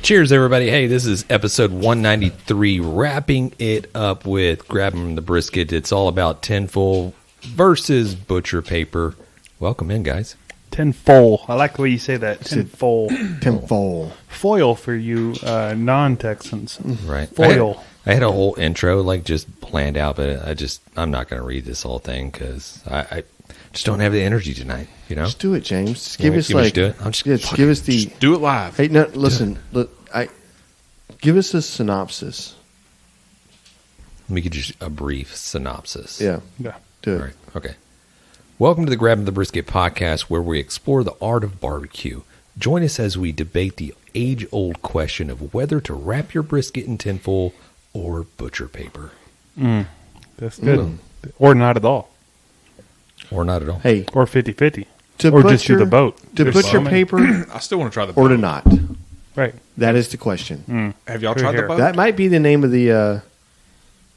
Cheers, everybody. Hey, this is episode 193, wrapping it up with Grabbing the Brisket. It's all about tinfoil versus butcher paper. Welcome in, guys. Tinfoil. I like the way you say that. Tinfoil. Tinfoil. Foil for you non-Texans. Right. Foil. I had a whole intro, like, just planned out, but I'm not going to read this whole thing because I just don't have the energy tonight, you know? Just do it, James. Just give us, do it? I'm just give us the... Just do it live. Hey, no, listen. Give us a synopsis. Let me give you a brief synopsis. Yeah. Do it. All right. Okay. Welcome to the Grabbing the Brisket podcast, where we explore the art of barbecue. Join us as we debate the age-old question of whether to wrap your brisket in tinfoil or butcher paper. That's good. Or not at all. Or not at all. Hey, Or 50-50. to Or butcher, just do the boat. To There's butcher so many. paper I still want to try the or boat. to not? Right. That is the question. Have y'all Here, tried here. the boat? That might be the name of the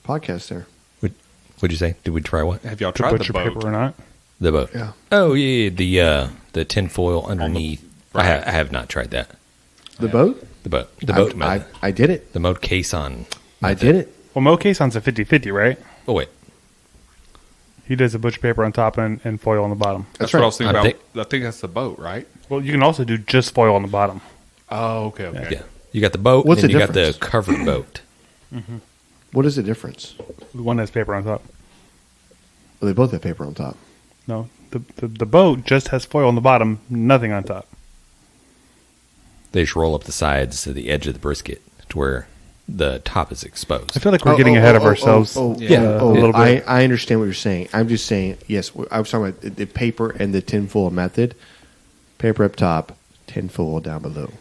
podcast there. What'd you say? Did we try what? Have y'all To tried the butcher boat? paper or not. The boat. Yeah. Oh, yeah, the tinfoil underneath. I have not tried that. The boat? The boat. The boat I method. did it. The Moe Cason. I did it. Well, Moe Cason's a 50-50, right? Oh, wait. He does the butcher paper on top and foil on the bottom. That's right. what I was thinking I about. think- I think that's the boat, right? Well, you can also do just foil on the bottom. Oh, okay. Yeah. You got the boat, What's and then the you got the difference? covered boat. What is the difference? The one has paper on top. Well, they both have paper on top. No, the boat just has foil on the bottom, nothing on top. They just roll up the sides to the edge of the brisket to where the top is exposed. I feel like we're getting ahead of ourselves. a little bit. I understand what you're saying. I'm just saying, yes, I was talking about the paper and the tinfoil method. Paper up top, tinfoil down below.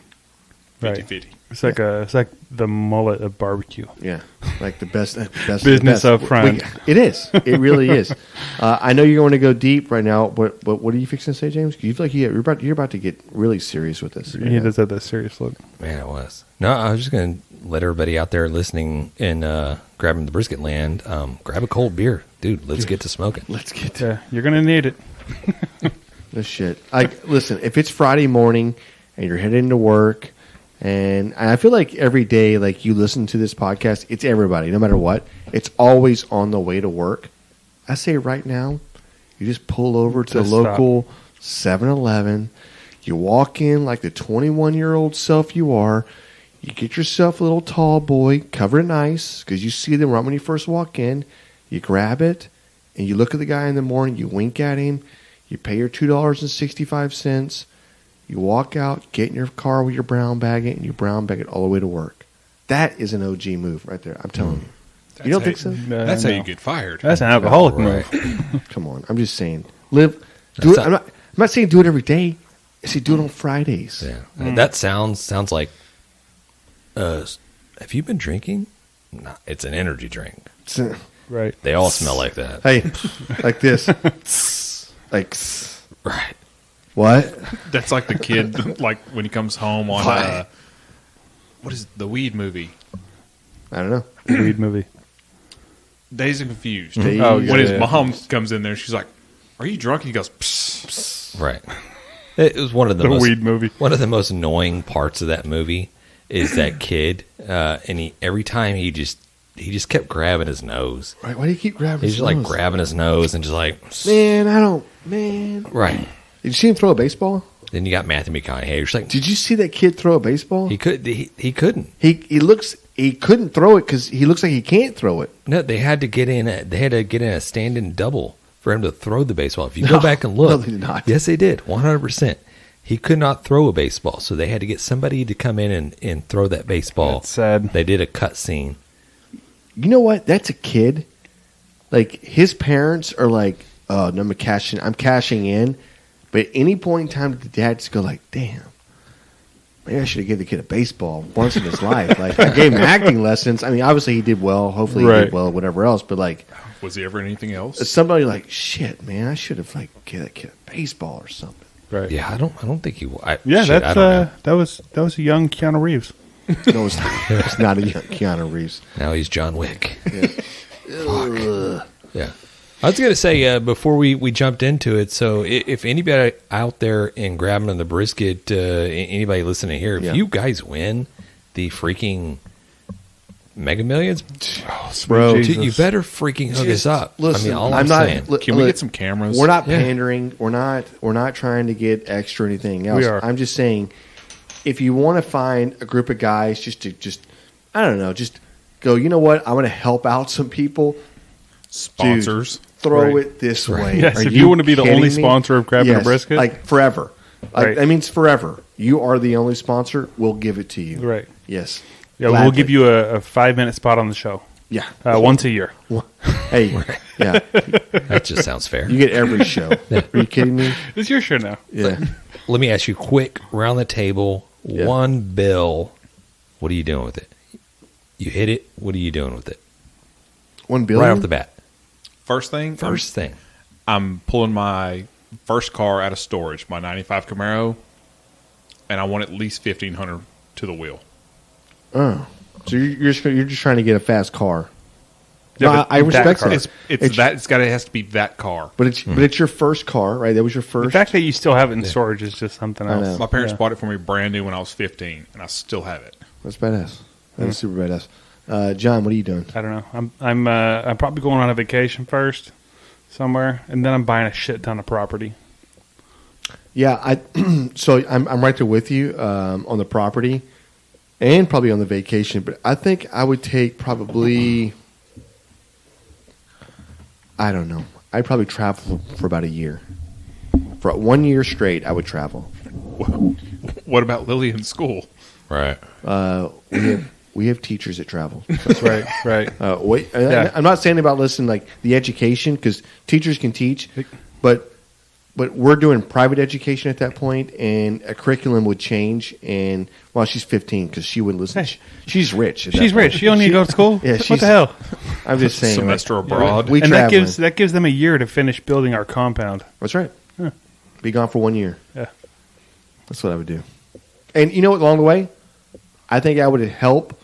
Right. 50-50. It's like the mullet of barbecue. Yeah, like the best Business up front. It is. It really is. I know you're going to go deep right now, but what are you fixing to say, James? 'Cause you feel like you're about to get really serious with this. He does have that serious look. Man, it was. No, I was just going to let everybody out there listening in Grabbing the Brisket land, grab a cold beer. Dude, let's get to smoking. Let's get to Yeah, you're gonna need it. this shit. Listen, if it's Friday morning and you're heading to work, and I feel like every day, like you listen to this podcast, it's everybody, no matter what. It's always on the way to work. I say right now, you just pull over to the Just stop. local 7-Eleven. You walk in like the 21-year-old self you are. You get yourself a little tall boy, cover it nice, because you see them right when you first walk in. You grab it, and you look at the guy in the morning. You wink at him. You pay your $2.65. You walk out, get in your car with your brown bag it, and you brown bag it all the way to work. That is an OG move right there. I'm telling you. You don't think so? That's how No. you get fired. That's an alcoholic Right. move. Come on. I'm just saying. Do it. I'm not saying do it every day. I say do it on Fridays. Yeah. That sounds like, have you been drinking? No, it's an energy drink. It's- Right. They all smell like that. Hey, like this. Like, Right. what? That's like the kid, like when he comes home on Why? what is the weed movie? I don't know. Weed movie. Dazed and Confused. Dazed Oh, When yeah. his mom comes in there, she's like, "Are you drunk?" He goes, "Psst, psst." Right. It was one of the, The most, weed movie. One of the most annoying parts of that movie is that kid, and every time he just kept grabbing his nose. Right? Why do you keep grabbing He's his just like nose? grabbing his nose and just like, Man. right. Did you see him throw a baseball? Then you got Matthew McConaughey. You're just like, Did you see that kid throw a baseball? he couldn't. He couldn't throw it because he looks like he can't throw it. No, they had to get in a stand-in double for him to throw the baseball. If you go back and look, no, they did not. Yes, they did, 100%. He could not throw a baseball, so they had to get somebody to come in and throw that baseball. That's sad. They did a cut scene. You know what? That's a kid. Like his parents are like, "Oh, no, I'm cashing in." But at any point in time, the dad just go like, "Damn, maybe I should have given the kid a baseball once in his life." Like I gave him acting lessons. I mean, obviously he did well. Hopefully he Right. did well, whatever else. But like Was he ever in anything else? somebody like, "Shit, man, I should have like given that kid a baseball or something." Right. Yeah, I don't think he. Yeah, shit, I don't know. that was a young Keanu Reeves. No, it's not. It's not a young Keanu Reeves. Now he's John Wick. Ugh. Yeah. I was going to say, before we jumped into it, so if anybody out there in Grabbing the Brisket, anybody listening here, if Yeah. you guys win, the freaking Mega Millions, Bro, Jesus. you better freaking hook us up. Listen, I mean, all I'm I'm not. saying. Can we get some cameras? We're not Yeah. pandering. We're not trying to get extra or anything else. We are. I'm just saying, if you want to find a group of guys, just I don't know, just go. You know what? I'm going to help out some people. Sponsors. Throw Right. it this Right. way. Yes, Are if you want to be the kidding only me? sponsor of Grabbing a Yes, Brisket. like forever. Like, Right. that means forever. You are the only sponsor. We'll give it to you. Right. Yes. Yeah, we'll Gladly. give you a 5-minute spot on the show. Yeah. Once a year. Hey. Yeah. That just sounds fair. You get every show. Are you kidding me? It's your show now. Yeah. Let me ask you quick, around the table, Yeah. one bill. What are you doing with it? You hit it. What are you doing with it? $1 billion. Right off the bat. First thing, First thing. I'm pulling my first car out of storage, my 95 Camaro, and I want at least 1,500 to the wheel. Oh. So you're just trying to get a fast car. Yeah, No, but I respect that car. that. It has to be that car. But it's your first car, right? That was your The first. fact that you still have it in storage is just something I else. know. My parents Yeah. bought it for me brand new when I was 15, and I still have it. That's badass. That's super badass. John, what are you doing? I don't know. I'm probably going on a vacation first somewhere, and then I'm buying a shit ton of property. Yeah, so I'm right there with you on the property, and probably on the vacation. But I think I would take probably, I don't know. I'd probably travel for about a year. For 1 year straight, I would travel. What about Lily in school? Right. We have teachers that travel. That's right. Right. Wait, Yeah. I'm not saying about listening like the education because teachers can teach, but we're doing private education at that point, and a curriculum would change. And well, she's 15 because she wouldn't listen. Hey. She's rich. at that She's point. rich. She don't need to go to school. Yeah, What she's- the hell? I'm just saying. Semester like, abroad. We And traveling. that gives them a year to finish building our compound. That's right. Be gone for 1 year. Yeah. That's what I would do. And you know what? Along the way, I think I would help.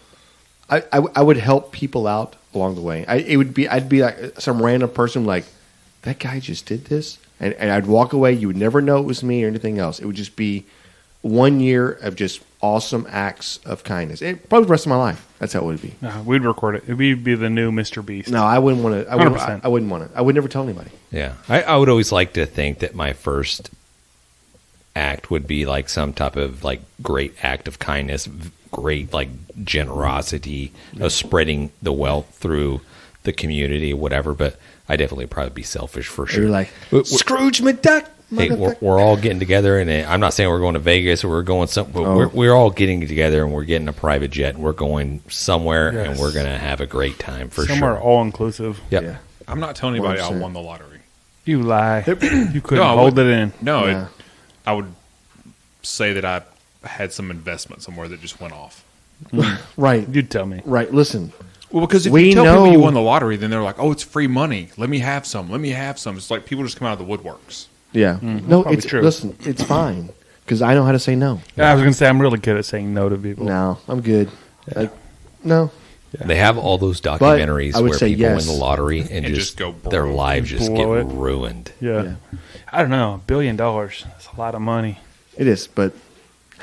I would help people out along the way. I'd be like some random person like, that guy just did this, and I'd walk away. You would never know it was me or anything else. It would just be 1 year of just awesome acts of kindness. Probably the rest of my life. That's how it would be. We'd record it. We'd be the new Mr. Beast. No, I wouldn't want to. 100%. I wouldn't want to. I would never tell anybody. Yeah. I would always like to think that my first act would be like some type of like great act of kindness, great like generosity of spreading the wealth through the community, whatever. But I definitely probably be selfish for sure. You're like We're- Scrooge McDuck. Hey, we're all getting together, and I'm not saying we're going to Vegas or we're going some, but Oh. we're all getting together, and we're getting a private jet, and we're going somewhere, and Yes. we're going to have a great time for Somewhere sure. all inclusive. Yep. Yeah. I'm not telling anybody I 100%. won the lottery. You lie. You couldn't No, I hold it wouldn't. in. No, Yeah. I would say that I had some investment somewhere that just went off. Right. You'd tell me. Right. Listen. Well, because if We you tell people you know- won the lottery, then they're like, "Oh, it's free money. Let me have some. Let me have some." It's like people just come out of the woodworks. Yeah. No, probably it's true. listen. It's fine because I know how to say no. I was going to say, I'm really good at saying no to people. No, I'm good. Like, no. They have all those documentaries I would where say people yes. win the lottery and And just just go their broke. lives just Blow get it. ruined. Yeah. Yeah. I don't know. $1 billion. That's a lot of money. It is, but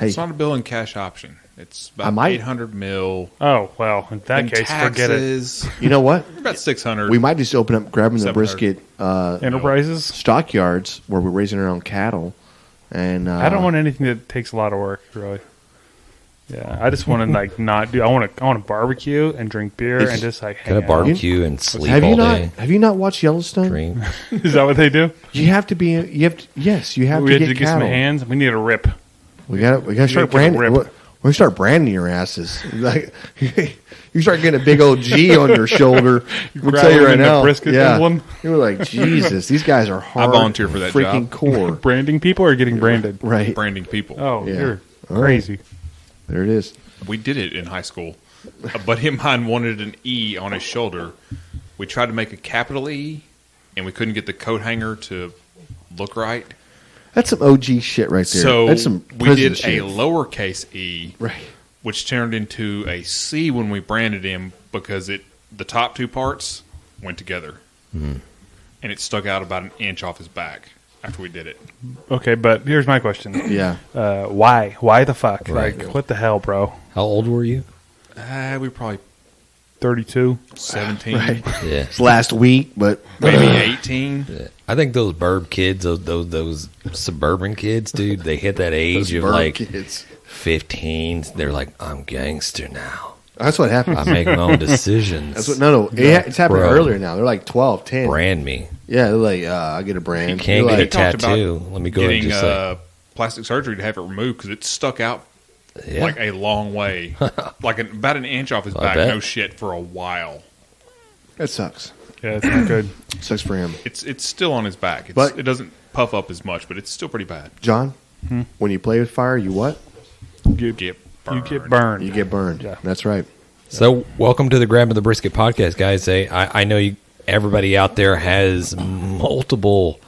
hey, It's not a bill and cash option. It's I about might- 800 mil. Oh, well, in that In case, forget it. taxes, you know what? about 600. We might just open up grabbing the 700. brisket Enterprises? stockyards where we're raising our own cattle. And I don't want anything that takes a lot of work, really. Yeah, I just want to like not do. I want to barbecue and drink beer It's- and just like Got hang to out. barbecue and sleep Have all you not? day. Have you not watched Yellowstone? Drink. Is that what they do? You have to be. You have to. Yes, you have We to had get to get some cattle. hands. We need a rip. We got. We got to start get a branding. rip. We're going to start branding your asses. Like you start getting a big old G on your shoulder. We'll grab tell you them right in the now. brisket yeah, emblem. you were like, Jesus, these guys are hard. volunteer for that freaking job. core. Branding people or getting branded? Right branding people. Oh, Yeah. you're All right. crazy. there, it is. We did it in high school. A buddy of mine wanted an E on his shoulder. We tried to make a capital E, and we couldn't get the coat hanger to look right. That's some OG shit right there. So That's some we prison did shit. a lowercase E, Right. which turned into a C when we branded him because the top two parts went together, and it stuck out about an inch off his back after we did it. Okay, but here's my question. Yeah. Why? Why the fuck? Right. Like, what the hell, bro? How old were you? We were probably 32. 17, Right. Yeah. It's last week, but maybe 18. I think those burb kids, those suburban kids, dude, they hit that age those of bird like kids. 15. They're like, I'm gangster now. That's what happens. I make my own decisions. That's what. No. It's happening Bro. earlier now. They're like 12, 10. Brand me. Yeah, they're like, I get a brand. You can't They're get a like, talked about tattoo. Let me go ahead and Getting just say, plastic surgery to have it removed because it stuck out yeah. like a long way, like about an inch off his I back. bet. No shit for a while. that sucks. Yeah, it's not good. Sucks for him. It's still on his back. But- It doesn't puff up as much, but it's still pretty bad. John, when you play with fire, you what? You Get you get burned. You get burned. Yeah. That's right. So, welcome to the Grabbing the Brisket podcast, guys. I know everybody out there has multiple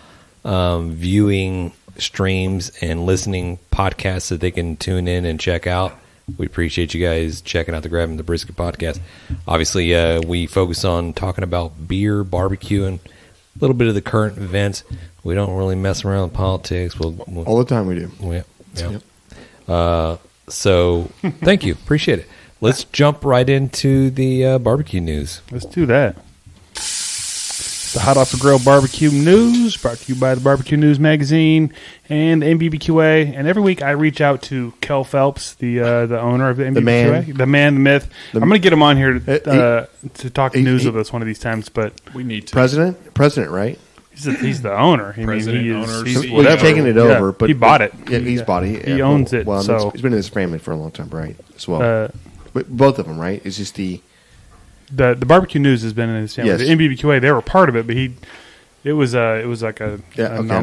viewing streams and listening podcasts that they can tune in and check out. We appreciate you guys checking out the Grabbing the Brisket podcast. Obviously, we focus on talking about beer, barbecue, and a little bit of the current events. We don't really mess around with politics. We'll All the time we do. yeah. So, thank you. Appreciate it. Let's jump right into the barbecue news. Let's do that. The Hot Off the Grill Barbecue News, brought to you by the Barbecue News Magazine and NBBQA. And every week I reach out to Kel Phelps, the owner of the NBBQA. The man, the myth. I'm going to get him on here to talk news with us one of these times. But We need to. President, right? he's the owner. President, he is, owner, he's CEO. Well, he's taking it over, Yeah, but he bought it. Yeah, he's bought it. He Yeah, owns it. Well, So it's been in his family for a long time, right? As well. But both of them, right? It's just the the barbecue news has been in his family. Yes. The NBBQA, they were part of it, but it was like a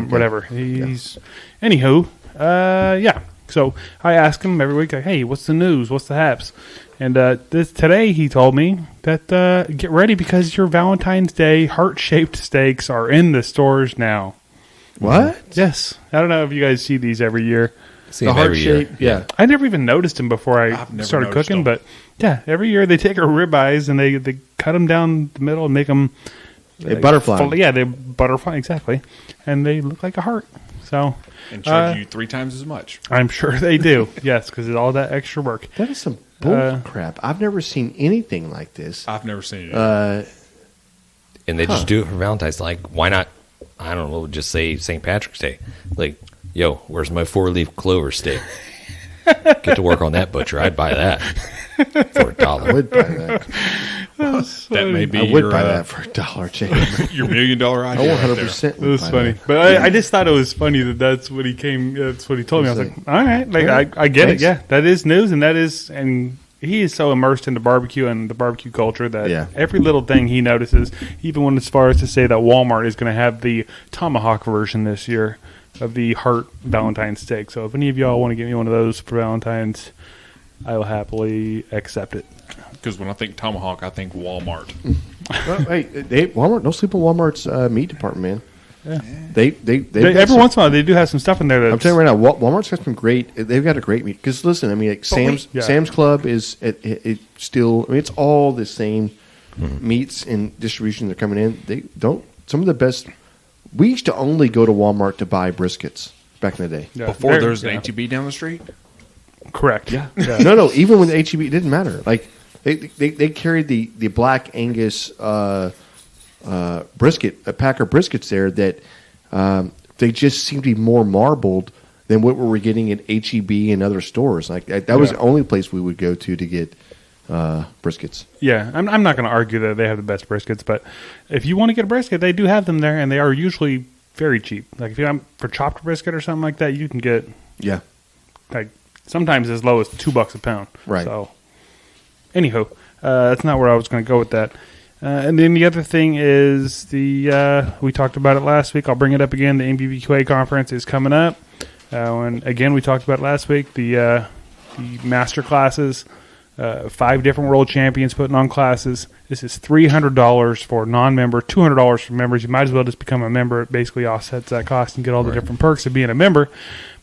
whatever. He's anywho, yeah. So I ask him every week, like, hey, what's the news? What's the haps? And today he told me that get ready because your Valentine's Day heart-shaped steaks are in the stores now. what? Yes, I don't know if you guys see these every year. See The him heart every year. shape. Yeah. I never even noticed them before I I've never started noticed cooking, them. but yeah, every year they take our ribeyes and they cut them down the middle and make them A butterfly. Yeah, they butterfly exactly, and they look like a heart. So And charge you 3 times as much. I'm sure they do. Yes, because it's all that extra work. That is some bull crap. I've never seen anything like this. I've never seen it. And they just do it for Valentine's. Like, why not? I don't know. Just say St. Patrick's Day. Like, yo, where's my 4-leaf clover steak? Get to work on that, butcher. I'd buy that for $1. I would buy that. that may be I would your, buy that for $1, James. your $1 million I idea. right there. 100%. It was funny, but I just thought it was funny that's what he came. That's what he told me. I was like, all right, like I get Thanks. it. Yeah, that is news, and he is so immersed into barbecue and the barbecue culture that every little thing he notices, even when as far as to say that Walmart is going to have the tomahawk version this year of the heart Valentine's steak. So if any of y'all want to get me one of those for Valentine's, I will happily accept it. Because when I think tomahawk, I think Walmart. Well, hey, Walmart. Don't sleep on Walmart's meat department, man. Yeah. They Every once in a while, they do have some stuff in there. That's, I'm telling you right now, Walmart's got some great. They've got a great meat. Because listen, I mean, like Sam's Club is it still. I mean, it's all the same meats and distribution that are coming in. They don't. Some of the best. We used to only go to Walmart to buy briskets back in the day. Yeah, Before they're- there's an yeah. HEB down the street? Correct. Yeah. No. Even when the HEB, it didn't matter. Like they carried the Black Angus brisket, a pack of briskets there that they just seemed to be more marbled than what we were getting at HEB and other stores. Like that was the only place we would go to get briskets. Yeah, I'm not going to argue that they have the best briskets, but if you want to get a brisket, they do have them there, and they are usually very cheap. Like if you're for chopped brisket or something like that, you can get Yeah. like sometimes as low as $2 a pound. Right. So, anywho, that's not where I was going to go with that. And then the other thing is we talked about it last week. I'll bring it up again. The NBBQA conference is coming up. And again, we talked about it last week. The master classes, 5 different world champions putting on classes. This is $300 for non-member, $200 for members. You might as well just become a member. It basically offsets that cost and get all the different perks of being a member.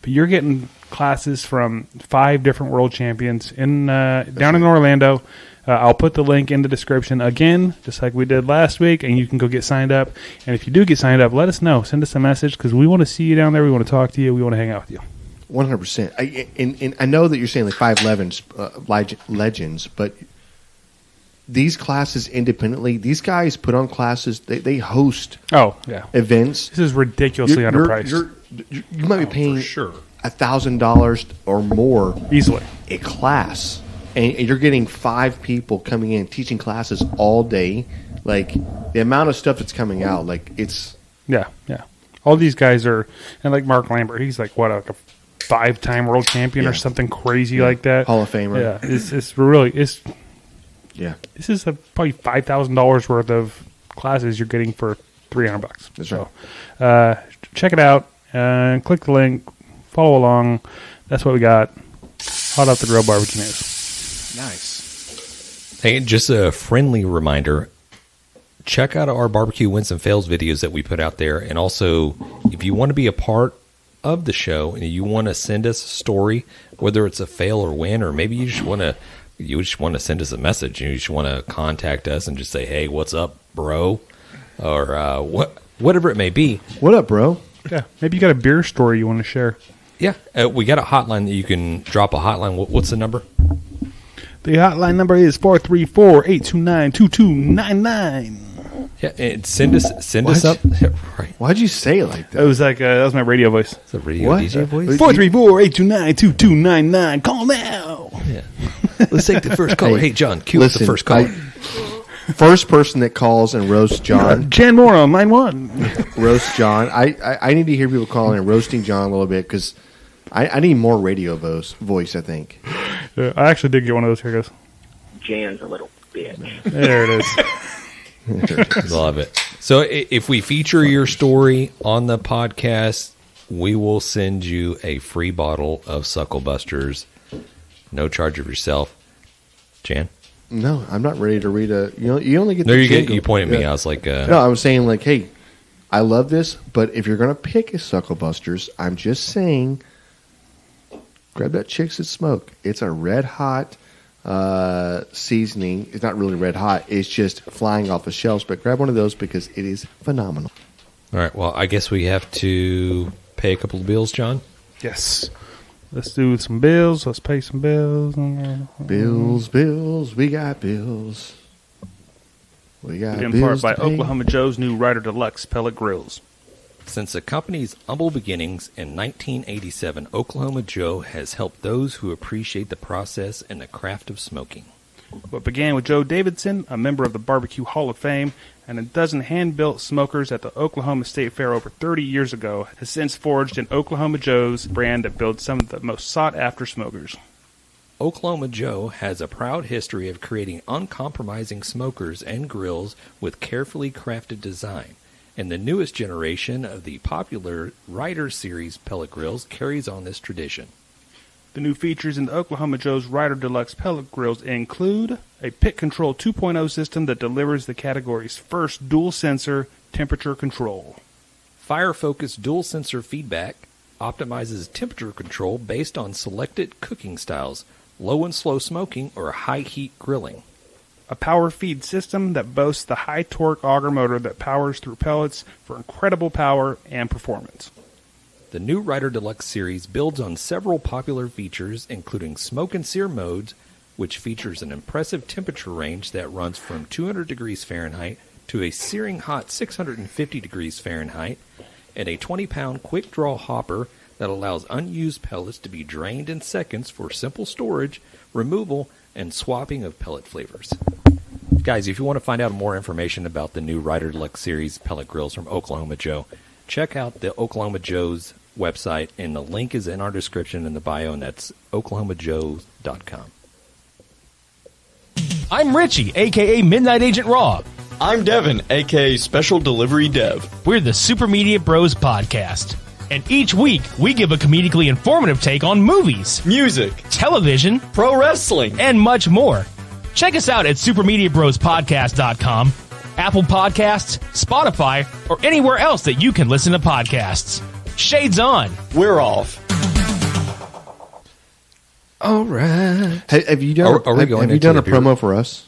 But you're getting classes from 5 different world champions in down in Orlando. I'll put the link in the description again, just like we did last week, and you can go get signed up. And if you do get signed up, let us know. Send us a message because we want to see you down there. We want to talk to you. We want to hang out with you. 100%. And I know that you're saying like 5 legends, but these classes independently, these guys put on classes. They host events. This is ridiculously underpriced. You might be paying for sure $1,000 or more easily a class, and you're getting 5 people coming in teaching classes all day. Like the amount of stuff that's coming out, like it's yeah. All these guys are, and like Mark Lambert, he's like what, like a 5-time world champion or something crazy like that. Hall of Famer. Yeah, it's really This is probably $5,000 worth of classes you're getting for $300. That's so, check it out. Click the link. Follow along. That's what we got. Hot off the grill barbecue news. Nice. Hey, just a friendly reminder. Check out our barbecue wins and fails videos that we put out there. And also, if you want to be a part of the show and you want to send us a story, whether it's a fail or win, or maybe you just want to send us a message. You just want to contact us and just say, hey, what's up, bro? Or whatever it may be. What up, bro? Yeah, maybe you got a beer story you want to share. Yeah, we got a hotline that you can drop a hotline. What's the number? The hotline number is 434-829-2299. Yeah, and send us up. Right. Why'd you say it like that? It was like that was my radio voice. It's a radio What? DJ voice. 434-829-2299. Call now. Yeah. Let's take the first caller. Hey, John, cue up the first caller. First person that calls and roasts John. Jan Moore on line 1. Roast John. I need to hear people calling and roasting John a little bit because I need more radio voice, I think. I actually did get one of those. Here goes. Jan's a little bitch. There it is. Love it. So if we feature your story on the podcast, we will send you a free bottle of Sucklebusters. No charge of yourself. Jan? No, I'm not ready to read a. You only get. No, the you pointed at me. I was like, no, I was saying like, hey, I love this, but if you're gonna pick a Sucklebusters, I'm just saying, grab that Chicks That Smoke. It's a red hot seasoning. It's not really red hot. It's just flying off the shelves. But grab one of those because it is phenomenal. all right. Well, I guess we have to pay a couple of bills, John. Yes. Let's do some bills. Let's pay some bills. Bills. We got bills. We got In bills part by to pay. Oklahoma Joe's new Ryder Deluxe pellet grills. Since the company's humble beginnings in 1987, Oklahoma Joe has helped those who appreciate the process and the craft of smoking. What began with Joe Davidson, a member of the Barbecue Hall of Fame, and a dozen hand-built smokers at the Oklahoma State Fair over 30 years ago, has since forged an Oklahoma Joe's brand that builds some of the most sought-after smokers. Oklahoma Joe has a proud history of creating uncompromising smokers and grills with carefully crafted design, and the newest generation of the popular Ryder Series pellet grills carries on this tradition. The new features in the Oklahoma Joe's Ryder Deluxe pellet grills include a Pit Control 2.0 system that delivers the category's first dual-sensor temperature control. Fire-focused dual-sensor feedback optimizes temperature control based on selected cooking styles, low and slow smoking, or high-heat grilling. A power feed system that boasts the high-torque auger motor that powers through pellets for incredible power and performance. The new Ryder Deluxe series builds on several popular features, including smoke and sear modes, which features an impressive temperature range that runs from 200 degrees Fahrenheit to a searing hot 650 degrees Fahrenheit, and a 20-pound quick-draw hopper that allows unused pellets to be drained in seconds for simple storage, removal, and swapping of pellet flavors. Guys, if you want to find out more information about the new Ryder Deluxe series pellet grills from Oklahoma Joe, check out the Oklahoma Joe's website, and the link is in our description in the bio, and that's oklahomajoe.com. I'm Richie, a.k.a. Midnight Agent Rob. I'm Devin, aka Special Delivery Dev. We're the Super Media Bros podcast. And each week, we give a comedically informative take on movies, Music, television, pro wrestling, and much more. Check us out at supermediabrospodcast.com, Apple Podcasts, Spotify, or anywhere else that you can listen to podcasts. Shades on. We're off. All right. Have you done? Are we going have you into done a the beer? promo for us?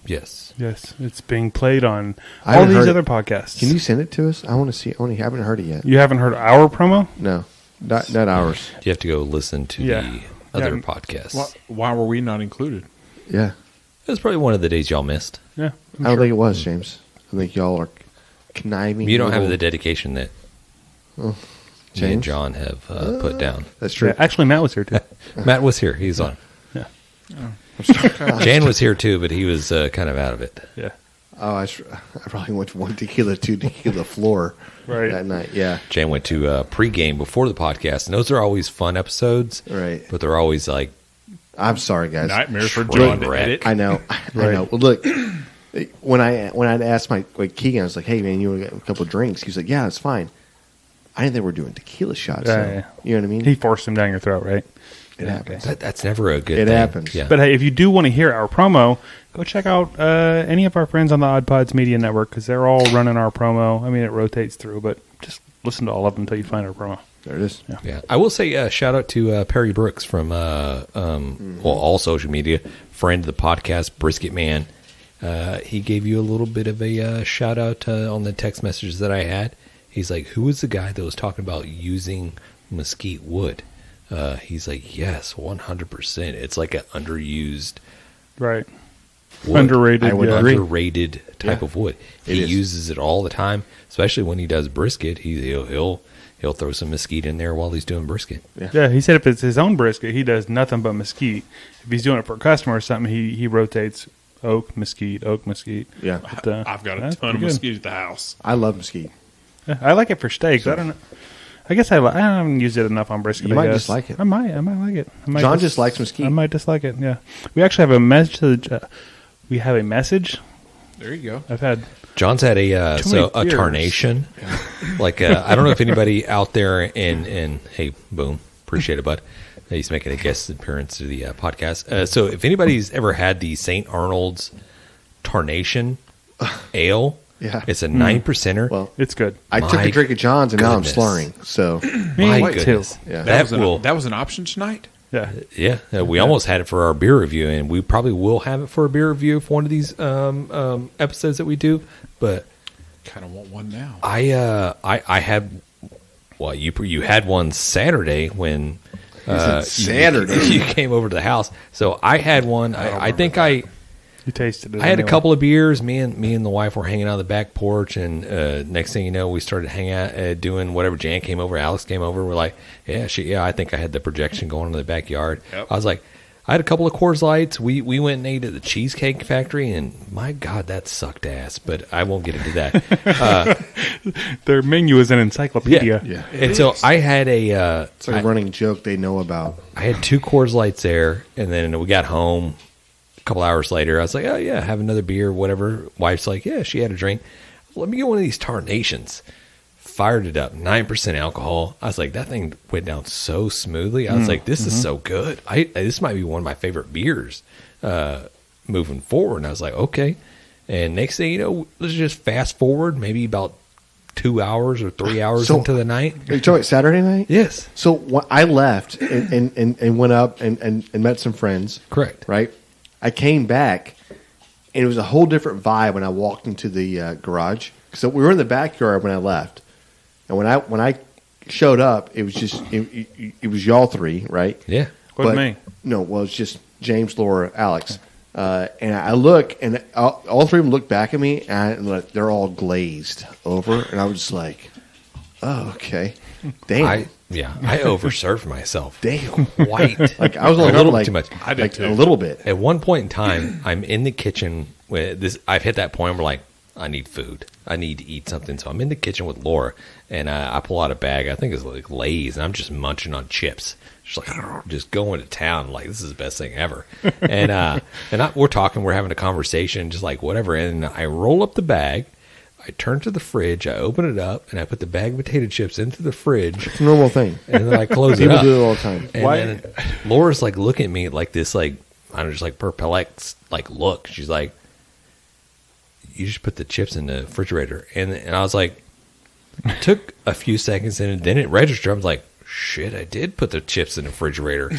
Yes. Yes, it's being played on I all haven't these heard other it. podcasts. Can you send it to us? I want to see. I haven't heard it yet. You haven't heard our promo? No. Not ours. You have to go listen to Yeah. the other Yeah. podcasts. Why were we not included? Yeah. It was probably one of the days y'all missed. Yeah. I don't think it was, James. I think y'all are conniving. You don't have little- the dedication that me and James? John have put down. That's true. Yeah, actually, Matt was here too. Matt was here. He's on. Yeah. Jan was here too, but he was kind of out of it. Yeah. Oh, I probably went to 1 tequila, 2 tequila floor Right. that night. Yeah. Jan went to pregame before the podcast, and those are always fun episodes. Right. But they're always like I'm sorry, guys. Nightmare for Train John to wreck. edit. I know. I know. Well, look, when I'd asked my Keegan, I was like, "Hey, man, you want to get a couple of drinks?" He was like, "Yeah, it's fine." I didn't think we were doing tequila shots. Yeah, so, yeah. You know what I mean? He forced him down your throat, right? It happens. that's never a good It thing. happens. Yeah. But hey, if you do want to hear our promo, go check out any of our friends on the Odd Pods Media Network because they're all running our promo. I mean, it rotates through, but just listen to all of them until you find our promo. There it is. Yeah, I will say shout out to Perry Brooks from all social media, friend of the podcast, BRISKETMAN. He gave you a little bit of a shout out on the text messages that I had. He's like, "Who was the guy that was talking about using mesquite wood?" He's like, "Yes, 100%. It's like an underused Right. wood. Underrated. I would yeah. agree. Underrated type of wood. It He is. uses it all the time, especially when he does brisket. He'll throw some mesquite in there while he's doing brisket. Yeah, he said if it's his own brisket, he does nothing but mesquite. If he's doing it for a customer or something, he rotates oak, mesquite, oak, mesquite. Yeah. But, I've got a that's ton of pretty good. mesquite at the house. I love mesquite. Yeah, I like it for steaks. I don't know. I guess I haven't used it enough on brisket. You I might guess. dislike it. I might like it. I might John just likes mesquite. I might dislike it. Yeah, we actually have a message. We have a message. There you go. I've had John's had a Too many beers. tarnation. Like I don't know if anybody out there in hey boom, appreciate it, bud. He's making a guest appearance to the podcast. So if anybody's ever had the St. Arnold's Tarnation Ale, Yeah. it's a 9%er. Well, it's good. I took My a drink of John's and now I'm goodness. slurring. So My Me goodness, too. Yeah. that Was an option tonight. Yeah, yeah. We almost had it for our beer review, and we probably will have it for a beer review for one of these episodes that we do. But Kind of want one now. I had well, you had one Saturday when Saturday. you came over to the house. So I had one. I think you tasted it. I had a anyway. couple of beers. Me and the wife were hanging out on the back porch, and next thing you know, we started hanging out, doing whatever. Jan came over, Alex came over. We're like, yeah. I think I had the projection going in the backyard. Yep. I was like, I had a couple of Coors Lights. We went and ate at the Cheesecake Factory, and my God, that sucked ass. But I won't get into that. Their menu is an encyclopedia. Yeah. And so I had a. it's like a running joke they know about. I had 2 Coors Lights there, and then we got home a couple hours later. I was like, oh, yeah, have another beer, whatever. Wife's like, yeah, she had a drink. Let me get one of these Tarnations. Fired it up, 9% alcohol. I was like, that thing went down so smoothly. I was like, this is so good. This might be one of my favorite beers moving forward. And I was like, okay. And next thing you know, let's just fast forward maybe about 2 hours or 3 hours So- into the night. Are you talking about Saturday night? Yes, So when I left and went up and met some friends. correct. Right. I came back, and it was a whole different vibe when I walked into the garage. So we were in the backyard when I left, and when I showed up, it was just it was y'all three, right? Yeah. With me. No, well, it's just James, Laura, Alex, and I look, and all three of them look back at me, and they're all glazed over, and I was just like, "Oh, okay, damn." I overserved myself. Damn. White. Like I was a I little got like too much. I did like too. a little bit. At one point in time, I'm in the kitchen with this. I've hit that point where like I need food. I need to eat something. So I'm in the kitchen with Laura, and I pull out a bag. I think it's like Lay's, and I'm just munching on chips, just going to town. Like this is the best thing ever. And we're talking. We're having a conversation, just like whatever. And I roll up the bag. I turn to the fridge. I open it up, and I put the bag of potato chips into the fridge. It's a normal thing. And then I close it People up. do it all the time. And then Laura's like looking at me like this, like I don't know, just like perplexed, like look. She's like, "You just put the chips in the refrigerator," and I was like, it took a few seconds, and then it registered. I was like, "Shit, I did put the chips in the refrigerator.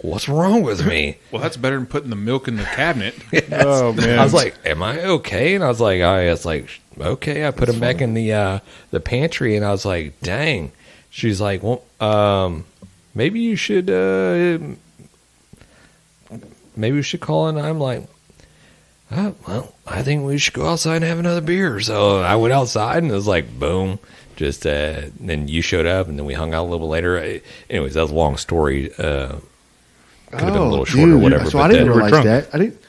What's wrong with me?" Well, that's better than putting the milk in the cabinet. Oh man. I was like, "Am I okay?" And I was like, "Oh, yeah." It's like, okay. I put them back in the pantry, and I was like, "Dang." she's like, well, maybe you should, maybe we should call. And I'm like, well, I think we should go outside and have another beer. So I went outside and it was like, boom. Just then you showed up and then we hung out a little bit later. Anyways, that was a long story. Could have been a little shorter or whatever. So but I didn't realize drunk. that. I didn't.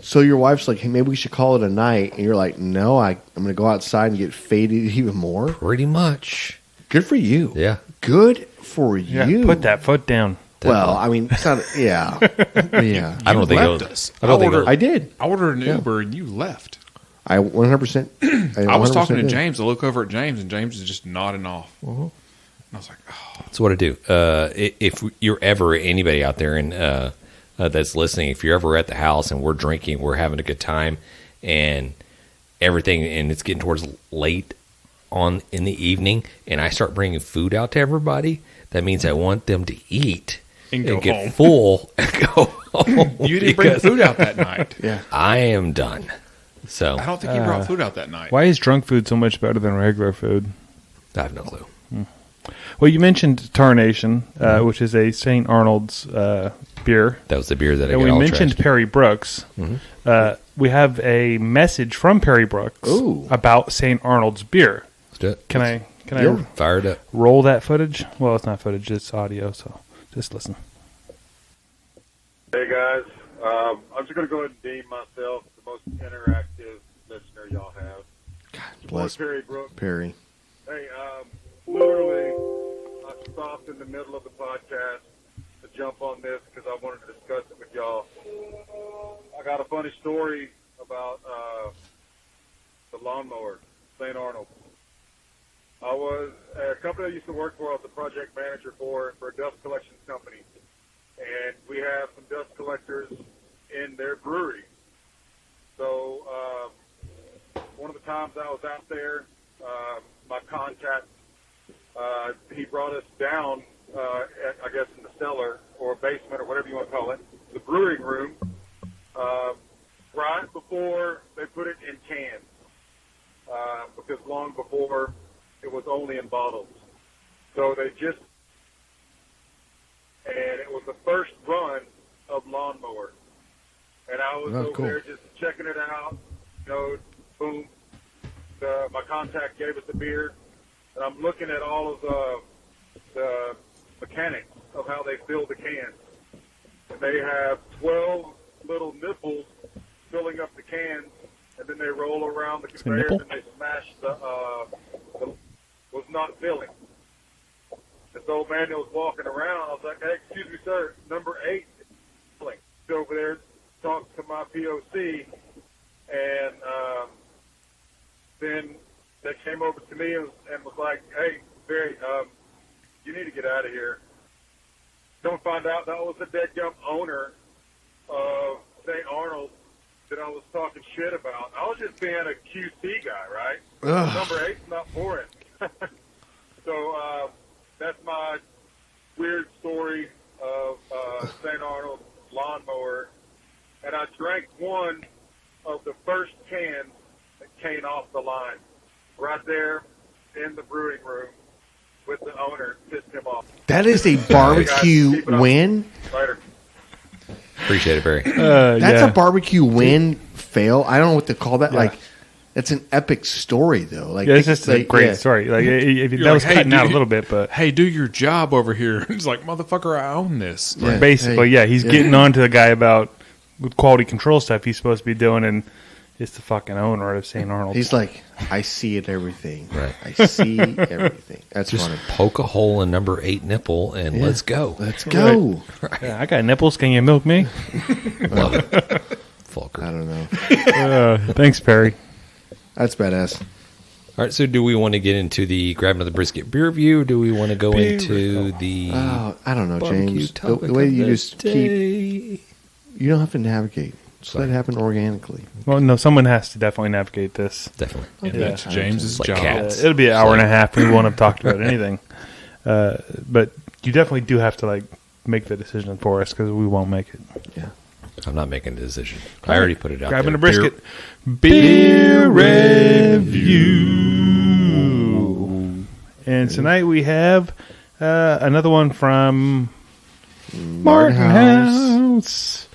So your wife's like, hey, maybe we should call it a night. And you're like, no, I'm going to go outside and get faded even more. pretty much. Good for you. Yeah. Good for Yeah, you. put that foot down. Well, I mean, it's not, yeah. Yeah. I don't think it left was. us. I don't think it was. I did. I ordered an Uber and you left. I 100%. I was talking to did. James. I look over at James, and James is just nodding off. And I was like, oh. That's what I do. If you're ever anybody out there and that's listening, if you're ever at the house and we're drinking, we're having a good time, and everything, and it's getting towards late on in the evening, and I start bringing food out to everybody, that means I want them to eat And go get home. full and go home. You didn't bring because food out that night. Yeah. I am done. So I don't think you brought food out that night. Why is drunk food so much better than regular food? I have no clue. Well, you mentioned Tarnation, which is a St. Arnold's beer. That was the beer that I And got we all mentioned trashed. Perry Brooks. We have a message from Perry Brooks Ooh. about St. Arnold's beer. Let's do it. Can I Yeah. Fire it up. roll that footage? Well, it's not footage; it's audio. So just listen. Hey guys, I'm just going to go ahead and deem myself the most interactive listener y'all have. Bless Perry Brooks. Perry. Hey, literally, I stopped in the middle of the podcast to jump on this because I wanted to discuss it with y'all. I got a funny story about the lawnmower, St. Arnold. I was a company I used to work for. I was the project manager for a dust collection company. And we have some dust collectors in their brewery. So one of the times I was out there, my contact, he brought us down, I guess in the cellar or basement or whatever you want to call it, the brewing room, right before they put it in cans. Because long before it was only in bottles. So they just, and it was the first run of lawnmower. And I was over cool. there just checking it out. You know, boom. My contact gave us a beer. And I'm looking at all of the mechanics of how they fill the cans. And they have 12 little nipples filling up the cans. And then they roll around the conveyor nipple? and they smash the was not filling. This old man that was walking around, I was like, hey, excuse me, sir, number 8 is filling. Go over there, talk to my POC, and then they came over to me and was like, hey, Barry, you need to get out of here. Don't find out that was the dead-gum owner of St. Arnold that I was talking shit about. I was just being a QC guy, right? Ugh. Number 8's not for it. So that's my weird story of St. Arnold lawnmower. And I drank one of the first cans that came off the line right there in the brewing room with the owner pissed him off. That is a barbecue win. Later. Appreciate it, Barry. That's a barbecue win fail. I don't know what to call that. Like, it's an epic story, though. Like, Yeah, it's just a like, great yeah. story. Like that You're was like, hey, cutting out a dude, little bit, but Hey, do your job over here. It's like, motherfucker, I own this. Yeah. basically, Hey, he's getting on to the guy about with quality control stuff he's supposed to be doing, and it's the fucking owner of St. Arnold. He's like, I see it, everything. Right. I see everything. That's Just funny. poke a hole in number 8 nipple and Yeah. let's go. Let's go. Yeah, I got nipples. Can you milk me? Love it. Fulker. I don't know. Thanks, Perry. That's badass. All right, so do we want to get into the grab another brisket beer review? Do we want to go into the Oh, I don't know, barbecue James. The topic way of you the just keep, day? you don't have to navigate. Just let it happen organically. Well, no, someone has to definitely navigate this. Definitely. And that's James's Like job. cats. It'll be an hour and a half. We won't have talked about anything. But you definitely do have to like make the decision for us because we won't make it. Yeah. I'm not making a decision. I already put it out Grabbing there. a brisket. Beer review. And tonight we have another one from Martin House.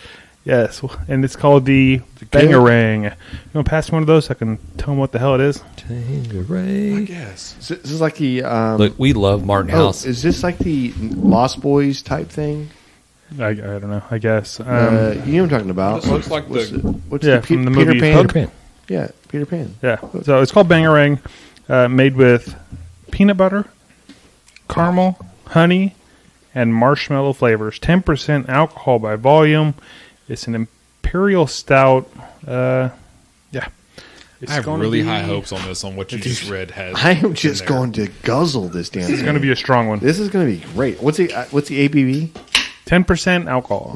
Yes, and it's called the Banrarang. You want to pass me one of those so I can tell them what the hell it is? Tangeray. I guess. This is like the. Look, we love Martin House. Is this like the Lost Boys type thing? I don't know. I guess. You know what I'm talking about. This looks like what's the- what's Yeah, the from the Peter movie Pan? Hook. Peter Pan. Yeah, Peter Pan. Yeah. So it's called Banrarang, made with peanut butter, caramel, honey, and marshmallow flavors. 10% alcohol by volume. It's an imperial stout. It's I have gonna really be- high hopes on this, on what you just read has. I am in just there. going to guzzle this damn It's thing. going to be a strong one. This is going to be great. What's the ABV? 10% alcohol.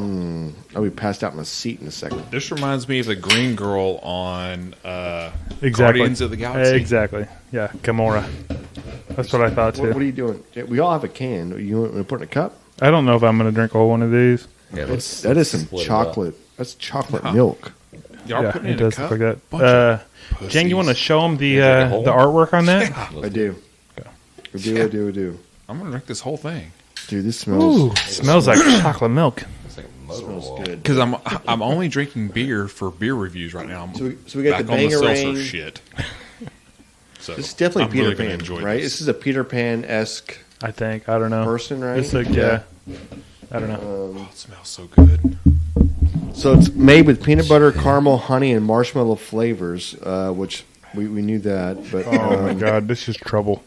I'll be passed out in my seat in a second. This reminds me of the green girl on Exactly. Guardians of the Galaxy. Exactly. Yeah, Gamora. That's what I thought too. What are you doing? We all have a can. You want to put in a cup? I don't know if I'm going to drink a whole one of these. Yeah, That is some split it chocolate. That's chocolate milk. Y'all Yeah, putting it it in a does cup? look like Bunch that. of Jen, you want to pussies. show them the like a hole? the artwork on that? I do. I do. I'm gonna drink this whole thing Dude, this smells. Ooh, smells like chocolate milk. It's like motor Smells oil. good. because I'm only drinking beer for beer reviews right now. I'm So we got back the on the seltzer Bangarang. shit. So This is definitely I'm Peter really gonna Pan, enjoy right? This. This is a Peter Pan-esque I think. I don't know. person, right? It's like, yeah. I don't know. Oh, it smells so good. So it's made with peanut butter, caramel, honey, and marshmallow flavors, which we knew that. But Oh my god, this is trouble.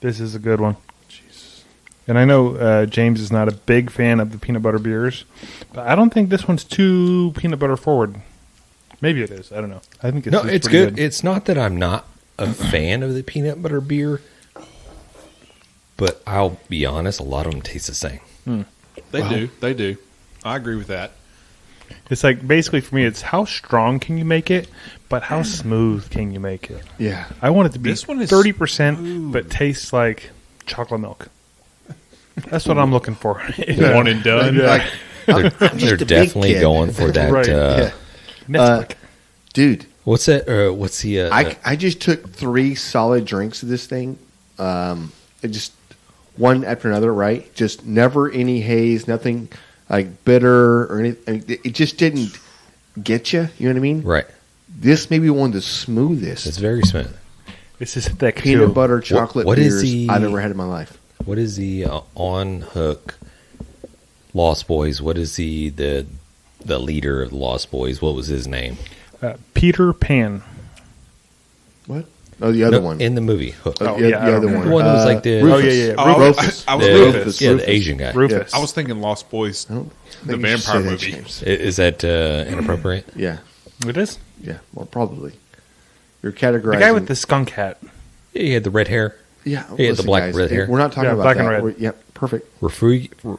This is a good one. And I know James is not a big fan of the peanut butter beers, but I don't think this one's too peanut butter forward. Maybe it is. I don't know. I think No, it's pretty good. It's not that I'm not a fan of the peanut butter beer, but I'll be honest, a lot of them taste the same. They do. I agree with that. It's like basically for me, it's how strong can you make it, but how smooth can you make it? yeah, I want it to be This one is 30%, smooth. but tastes like chocolate milk. That's what I'm looking for. One and done. like They're, just they're a big definitely kid. going for that. Right, yeah. Nesquik. Dude, What's that? What's the? I just took 3 solid drinks of this thing. It just one after another, right? Just never any haze, nothing like bitter or anything. I mean, it just didn't get you. You know what I mean? right. This may be one of the smoothest It's very smooth. This is thick peanut too. butter chocolate what is beers the- I've ever had in my life. What is the on hook Lost Boys? What is the leader of the Lost Boys? What was his name? Peter Pan. What? Oh, the other No, one. in the movie Hook. Oh, yeah, I the don't other remember. one. The one that was like the- Rufus. Oh, yeah. Oh, Rufus. I was The- Rufus. yeah, Rufus. the Asian guy. Rufus. I was thinking Lost Boys, I don't the think you should vampire say that, movie. James. Is that inappropriate? Yeah, It is. yeah. Well, probably. You're categorizing. The guy with the skunk hat. Yeah, he had the red hair. Yeah, He had the black guys, red hair. We're not talking Yeah, about black that. and red. We're- Yep, perfect. Refugio.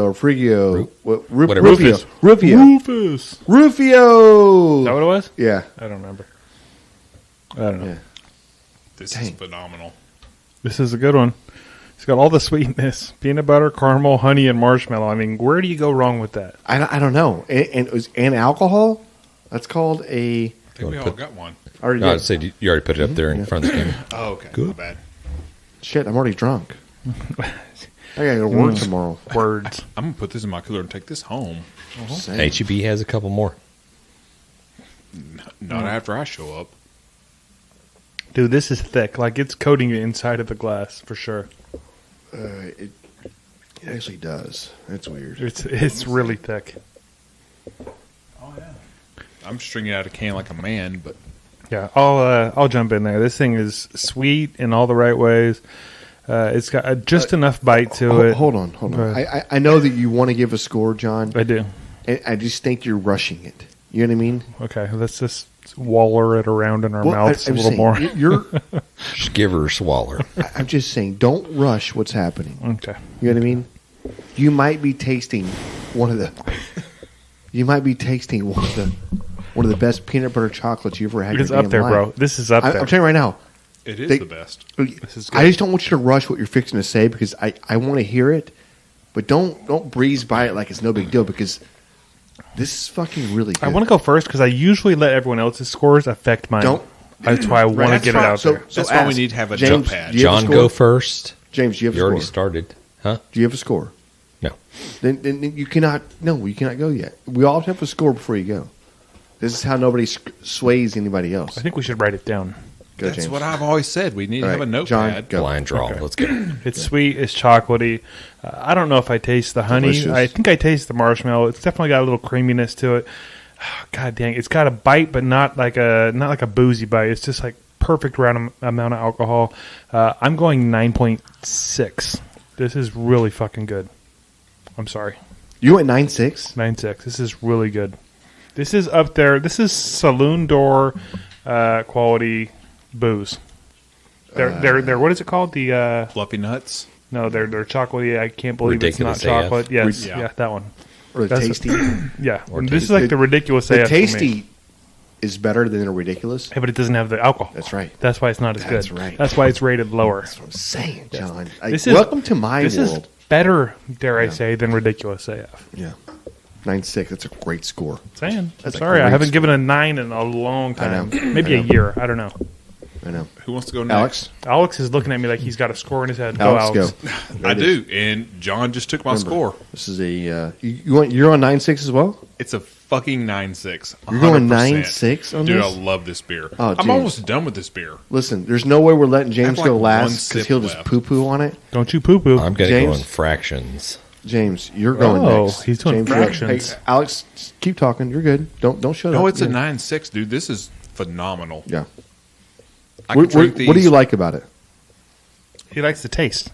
Refugio. Whatever. Rufio. Rufio. Rufus. Rufio. Is that what it was? Yeah. I don't remember. I don't know. Yeah. This Dang. is phenomenal. This is a good one. It's got all the sweetness: peanut butter, caramel, honey, and marshmallow. I mean, where do you go wrong with that? I don't know. And it was and alcohol. That's called a. I think we all got one. I already No, I did. said you already put it up there in front of the camera. Oh, okay. Good. My bad. Shit, I'm already drunk. I gotta go to work tomorrow. Words. I'm gonna put this in my cooler and take this home. Same. HEB has a couple more. Not after I show up. Dude, this is thick. Like, it's coating the inside of the glass, for sure. It actually does. That's weird. It's really thick. I'm stringing out a can like a man, but Yeah, I'll jump in there. This thing is sweet in all the right ways. It's got just enough bite to it. Hold on. Go I know that you want to give a score, John. I do. And I just think you're rushing it. You know what I mean? Okay, let's just waller it around in our mouths a I'm little saying, more. You're. Just give her a swaller. I'm just saying, don't rush what's happening. Okay. You know what I mean? You might be tasting one of the. You might be tasting one of the best peanut butter chocolates you've ever had. in It's your up damn there, life. bro. This is up I'm there. telling you right now. it is They- the best. is I just don't want you to rush what you're fixing to say because I want to hear it, but don't breeze by it like it's no big deal because this is fucking really good. I want to go first because I usually let everyone else's scores affect mine. That's why I want to That's get it fine. out there. That's why we need to have a James, jump pad. do you have a John, score? go first. James, do you have You a already score? started. Huh? Do you have a score? No. Then you cannot. No, you cannot go yet. We all have a score before you go. This is how nobody sways anybody else. I think we should write it down. Go, That's James. what I've always said. We need All to have a right, notepad. John, go. Blind draw. Okay. Let's go. It's sweet. It's chocolatey. I don't know if I taste the honey. Delicious. I think I taste the marshmallow. It's definitely got a little creaminess to it. God dang, it's got a bite, but not like a boozy bite. It's just like perfect round amount of alcohol. I'm going 9.6. This is really fucking good. I'm sorry, You went 9.6. 9.6. This is really good. This is up there. This is saloon door quality booze. They're what is it called? The Fluffy nuts. no, they're chocolatey. I can't believe Ridiculous it's not chocolate. AF? Yes, Yeah. yeah, that one. Or the That's tasty. Yeah, Or this is tasty. like the ridiculous The AF for me. tasty is better than the ridiculous. Yeah, but it doesn't have the alcohol. That's right. That's why it's not as That's good. right. That's why it's rated lower. That's what I'm saying, John. This is- Welcome to my This world. is better, dare I say, than ridiculous AF. Yeah. 9.6. That's a great score. Saying. That's a Sorry, I great haven't score. given a 9 in a long I know. time. Maybe I a know. year. I don't know. I know. Who wants to go next? Alex? Alex is looking at me like he's got a score in his head. Go, Alex, Alex. go. I do, and John just took my Remember, score. This is a you're on 9.6 as well. It's a fucking 9.6. You're going 100%. 9.6 on Dude, this? I love this beer. Oh, I'm James. almost done with this beer. Listen, there's no way we're letting James like go one last sip because he'll just left. poo poo on it. Don't you poo poo. I'm going to go James? in fractions. James, you're going Oh, next. he's doing James, you're up. fractions. Hey, Alex, keep talking. You're good. Don't shut up. No, it's a Yeah. 9.6, dude. This is phenomenal. Yeah. I can drink What do these- you like about it? He likes the taste.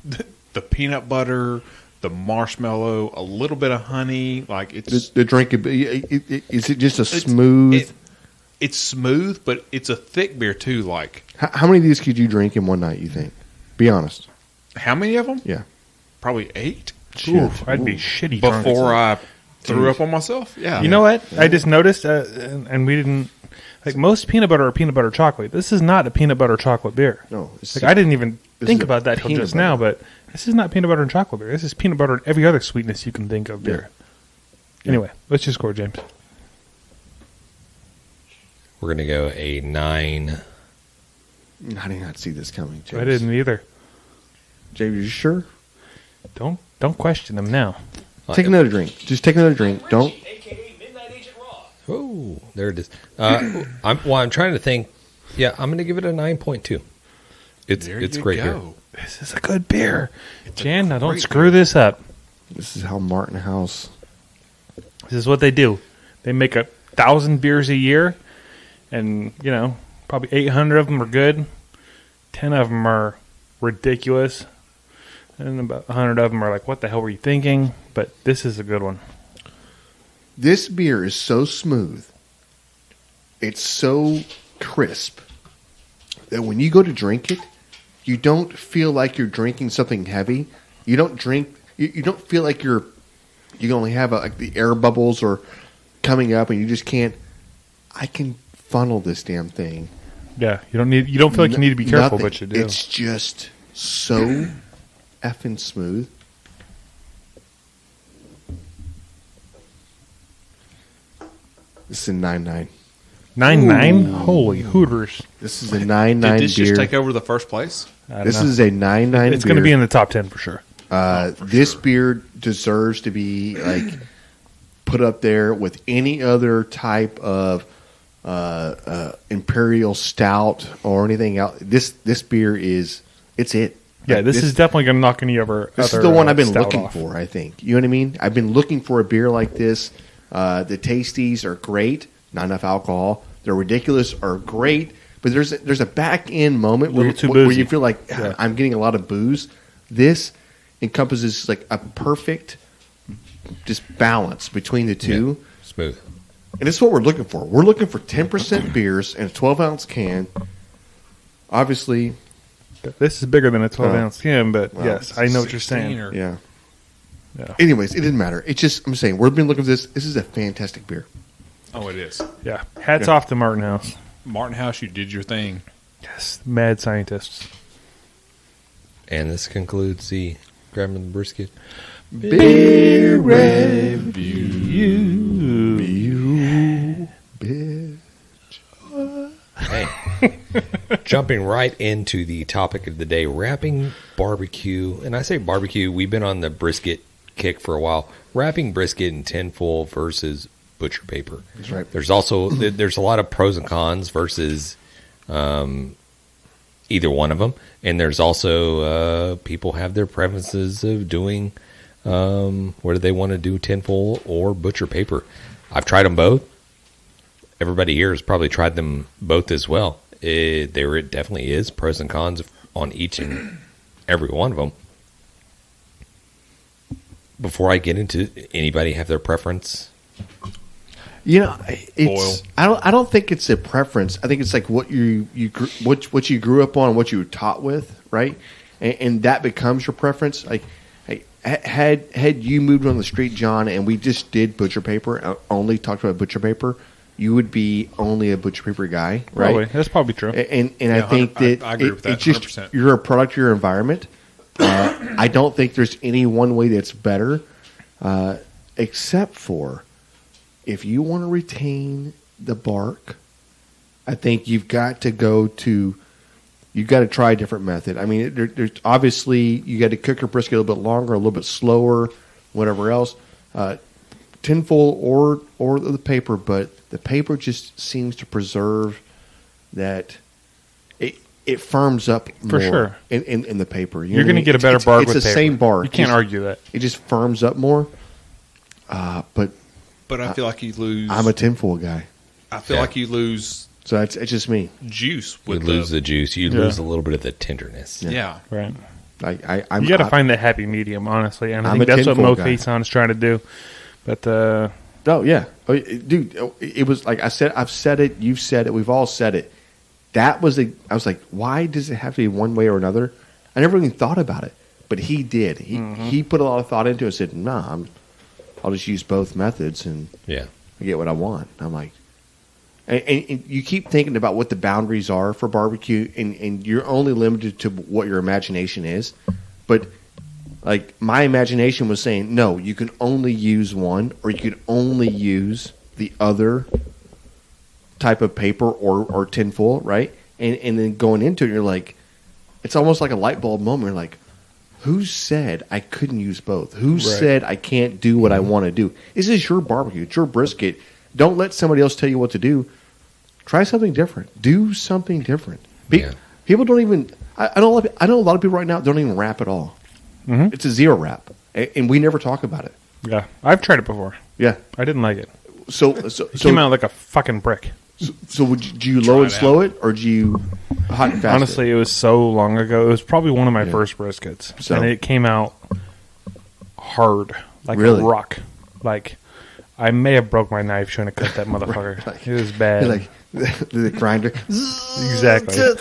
The peanut butter, the marshmallow, a little bit of honey. Like it's The drink, is it just a smooth? it's smooth, but it's a thick beer too. Like How many of these could you drink in one night, you think? Be honest. how many of them? Yeah. Probably 8 Oof, I'd be shitty drunk. before I threw up on myself. Yeah, You know what? I just noticed, and we didn't like most peanut butter or peanut butter chocolate. This is not a peanut butter chocolate beer. No. It's Like I didn't even This think is a about that till peanut just now, butter. but this is not peanut butter and chocolate beer. This is peanut butter and every other sweetness you can think of beer. Anyway, let's just score, James. We're going to go a 9. I did not see this coming, James. I didn't either. James, you sure? Don't question them now. Take another drink. Just take another drink. Don't. Oh, there it is. I'm trying to think. Yeah, I'm going to give it a 9.2. It's There it's you great go. here. This is a good beer. Jan, now don't great screw this up. This is how Martin House. This is what they do. They make 1,000 beers a year, and probably 800 of them are good. 10 of them are ridiculous, and about 100 of them are like, "What the hell were you thinking?" But this is a good one. This beer is so smooth. It's so crisp that when you go to drink it, you don't feel like you're drinking something heavy. You don't drink. You don't feel like you only have like the air bubbles or coming up, and you just can't. I can funnel this damn thing. Yeah, you don't feel like you need to be careful, Nothing. but you do. It's just so effing smooth. This is a 9.9. 9.9. Holy hooters! This is a 9.9 Did this beer. just take over the first place? I don't This know. is a 9.9 It's going to be in the top 10 for sure. This beer deserves to be like put up there with any other type of imperial stout or anything else. This beer is it. Yeah, Like, this is definitely going to knock any other. This is other, the one I've been stout looking off. for. I think you know what I mean. I've been looking for a beer like this. The tasties are great. Not enough alcohol. The ridiculous are great, but there's a back end moment where Little too where boozy. you feel like Yeah. I'm getting a lot of booze. This encompasses like a perfect just balance between the two. Smooth. And this is what we're looking for. We're looking for 10% beers in a 12-ounce can. Obviously, This is bigger than a 12 Oh. ounce can, but Well, yes, I know what you're 16 saying. or- yeah. Yeah. Anyways, it didn't matter. It's just, I'm saying, we've been looking for this. This is a fantastic beer. Oh, it is. Yeah. Hats off to Martin House. Martin House, you did your thing. Yes, mad scientists. And this concludes the Grabbing the Brisket. Beer review. You. Bitch. Hey, jumping right into the topic of the day, wrapping barbecue. And I say barbecue, we've been on the brisket kick for a while. Wrapping brisket in tinfoil versus butcher paper. That's right. There's also there's a lot of pros and cons versus either one of them. And there's also people have their preferences of doing whether they want to do tinfoil or butcher paper. I've tried them both. Everybody here has probably tried them both as well. There definitely is pros and cons on each and every one of them. Before I get into anybody have their preference? You know, it's I don't think it's a preference. I think it's like what you grew up on, what you were taught with, right? And that becomes your preference. Like, had you moved on the street, John, and we just did butcher paper, only talked about butcher paper, you would be only a butcher paper guy, right? Probably. That's probably true. And I think that I agree with that. it's just 100%. you're a product of your environment. I don't think there's any one way that's better, except for if you want to retain the bark. I think you've got to try a different method. I mean, there's obviously you got to cook your brisket a little bit longer, a little bit slower, whatever else. Tinfoil or the paper, but the paper just seems to preserve that. It firms up For more sure. in the paper. You're going to get a better bark it's with the paper. same bark. You can't argue that. It just firms up more. But I feel like you lose. I'm a tinfoil guy, I feel like you lose so it's just me. juice You with lose the juice. You lose a little bit of the tenderness. Yeah. Right. I'm You got to find that happy medium, honestly, and I I'm think a that's what tinfoil Moe guy. Cason is trying to do. But Oh yeah, dude. It was like I said. I've said it. You've said it. We've all said it. I was like, why does it have to be one way or another? I never even thought about it, but he did. He put a lot of thought into it. And said, nah, I'll just use both methods and Yeah. I get what I want. I'm like, and you keep thinking about what the boundaries are for barbecue, and you're only limited to what your imagination is. But like my imagination was saying, no, you can only use one, or you can only use the other type of paper or tinfoil, right? And then going into it, you're like, it's almost like a light bulb moment. You're like, who said I couldn't use both? Who said I can't do what I want to do? This is your barbecue. It's your brisket. Don't let somebody else tell you what to do. Try something different. Do something different. People don't even. I know a lot of people right now don't even wrap at all. Mhm. It's a zero wrap, and we never talk about it. yeah, I've tried it before. Yeah. I didn't like it. It Came out like a fucking brick. So do you low and slow it, or do you hot and fast? Honestly, it was so long ago. It was probably one of my first briskets, So? and it came out hard, like Really? a rock. Like I may have broke my knife trying to cut that motherfucker. It was bad. You're like the grinder. Exactly. You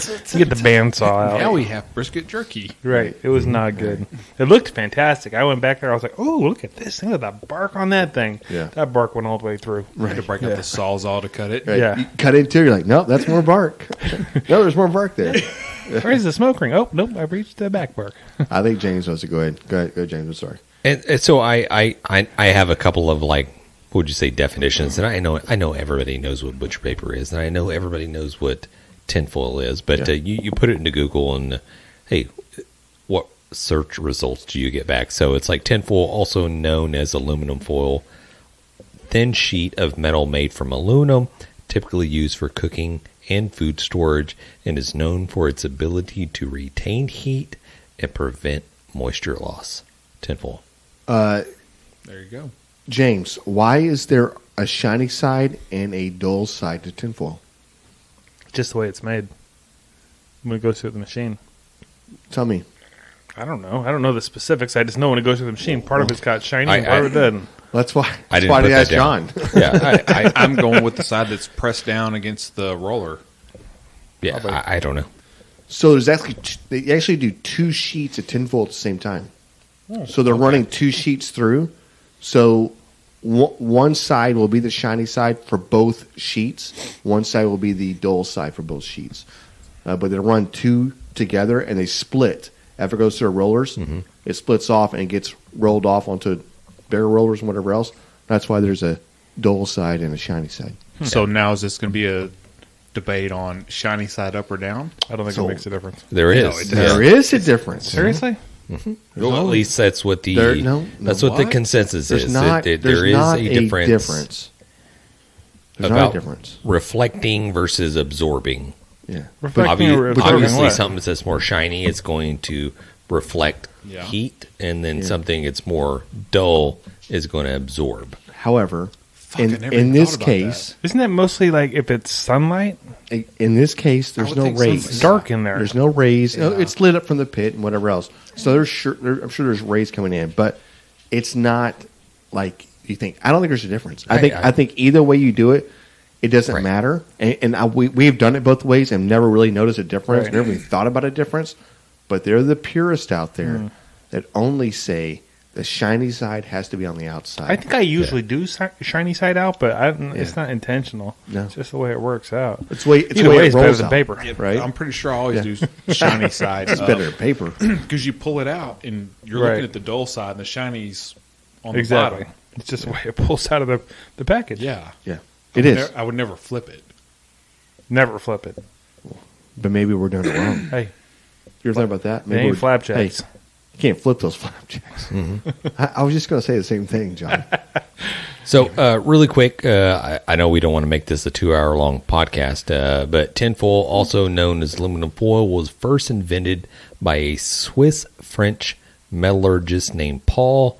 get the bandsaw out. Now we have brisket jerky. Right. It was not good. It looked fantastic. I went back there. I was like, oh, look at this. Look at that bark on that thing. Yeah. That bark went all the way through. You had to break out the sawzall to cut it. Right. Yeah. You cut into it, you're like, no, that's more bark. No, there's more bark there. Where's the smoke ring? Oh, nope. I reached the back bark. I think James wants to go ahead. Go ahead, James. I'm sorry. And so I have a couple of what would you say definitions, and I know everybody knows what butcher paper is, and I know everybody knows what tinfoil is, but you put it into Google and hey, what search results do you get back? So it's like tinfoil, also known as aluminum foil, thin sheet of metal made from aluminum, typically used for cooking and food storage, and is known for its ability to retain heat and prevent moisture loss. Tinfoil. There you go. James, why is there a shiny side and a dull side to tinfoil? Just the way it's made. When it goes through the machine. Tell me. I don't know. I don't know the specifics. I just know when it goes through the machine, part of it's got shiny and part of it doesn't. That's why. I That's didn't why put they that asked down. John. Yeah, I'm going with the side that's pressed down against the roller. I don't know. So there's they actually do two sheets of tinfoil at the same time. So they're running two sheets through. So one side will be the shiny side for both sheets. One side will be the dull side for both sheets. But they run two together and they split. After it goes through rollers, it splits off and it gets rolled off onto bigger rollers and whatever else. That's why there's a dull side and a shiny side. So now is this going to be a debate on shiny side up or down. I don't think So- it makes a difference. There is. No, it There is a difference. Seriously? Well, at least that's what the That's what the consensus There's is. not. That There's there is not a difference There's not about a difference. reflecting versus absorbing. Yeah. Reflecting or absorbing Obviously, what? something that's more shiny, it's going to reflect Yeah. heat, and then something that's more dull is going to absorb. However, I never in even this thought about case, Isn't that mostly like if it's sunlight? in this case, there's would no think rays. something- Dark in there. There's no rays. No, it's lit up from the pit and whatever else. So I'm sure there's rays coming in, but it's not like you think. I don't think there's a difference. I think either way you do it, it doesn't Right. matter. And we've done it both ways and never really noticed a difference. Right. Never even thought about a difference. But there are the purists out there that only say the shiny side has to be on the outside. I think I usually do shiny side out, but it's not intentional. No. It's just the way it works out. it's the way it's Either the way way, it it's better rolls than out, paper. right? I'm pretty sure I always do shiny side. It's better than paper. Because you pull it out and you're Right. looking at the dull side and the shiny's on Exactly. the bottom. It's just the way it pulls out of the package. Yeah. Yeah, it is. I would never flip it. Never flip it. But maybe we're doing it wrong. Hey, You ever thought about that? they ain't we're- flapjacks. Hey, you can't flip those flapjacks. I was just going to say the same thing, John. So, really quick, I know we don't want to make this a 2-hour-long podcast, but tinfoil, also known as aluminum foil, was first invented by a Swiss-French metallurgist named Paul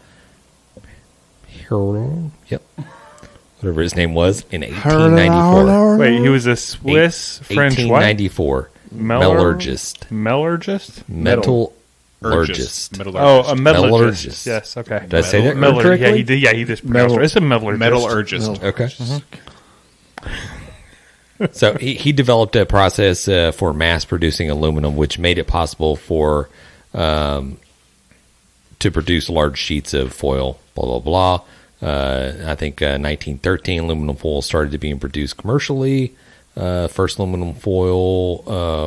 Heron, whatever his name was, in 1894. Wait, he was a Swiss French what? 1894. Metallurgist. Metallurgist? Metallurgist. Oh, a metallurgist. Metallurgist. Yes, okay. Did I say that Metallurgist. Yeah, correctly? he did. Yeah, he just pronounced it. It's a metallurgist. Metallurgist. Okay. So he developed a process for mass producing aluminum, which made it possible for to produce large sheets of foil. Blah blah blah. I think 1913 aluminum foil started to being produced commercially. First aluminum foil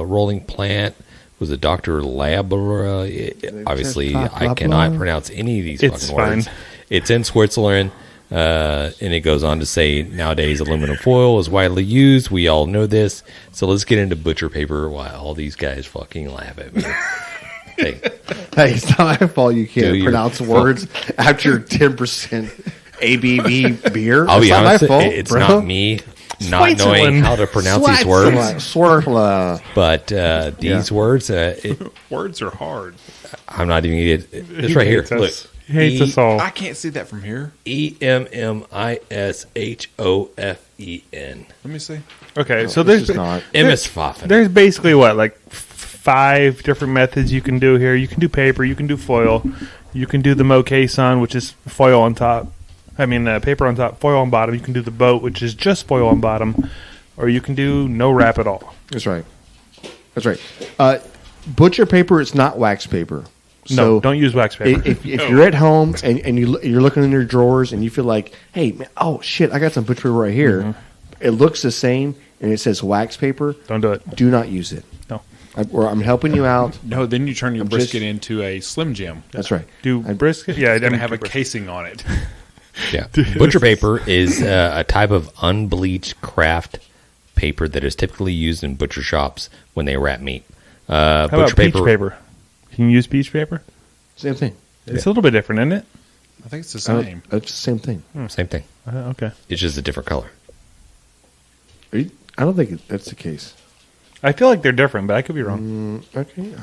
rolling plant was a Dr. Labra. Obviously, I cannot pronounce any of these It's fucking words. fine. It's in Switzerland. And it goes on to say, nowadays aluminum foil is widely used. We all know this. So let's get into butcher paper while all these guys fucking laugh at me. Hey, Hey, it's not my fault you Do can't your pronounce fuck- words after your 10% ABV beer. I'll be It's not honest, my fault, it's bro. not me not knowing Switzerland. how to pronounce these words. Swirla. But these words, Words are hard. I'm not even going to get it. It's right here. hates Look. us. He hates us all. I can't see that from here. EMMISHOFEN. Let me see. Okay, so This there's is not. Emisfafen. there's basically what, like 5 different methods you can do here. You can do paper, you can do foil, you can do the Moe Cason, which is foil on top. I mean, paper on top, foil on bottom. You can do the boat, which is just foil on bottom, or you can do no wrap at all. That's right. That's right. Butcher paper is not wax paper. No, So don't use wax paper. if you're at home and you're looking in your drawers and you feel like, hey, man, oh shit, I got some butcher paper right here. Mm-hmm. It looks the same and it says wax paper. Don't do it. Do not use it. No. I'm helping you out. No, then you turn your I'm brisket just- into a Slim Jim. That's right. Do brisket? Yeah, It's going to I have a brisket. casing on it. Yeah. Butcher paper is a type of unbleached craft paper that is typically used in butcher shops when they wrap meat. How Butcher about peach paper? Can you use peach paper? Same thing. It's a little bit different, isn't it? I think it's the same. It's the same thing. Same thing. Okay. It's just a different color. I don't think that's the case. I feel like they're different, but I could be wrong. Okay,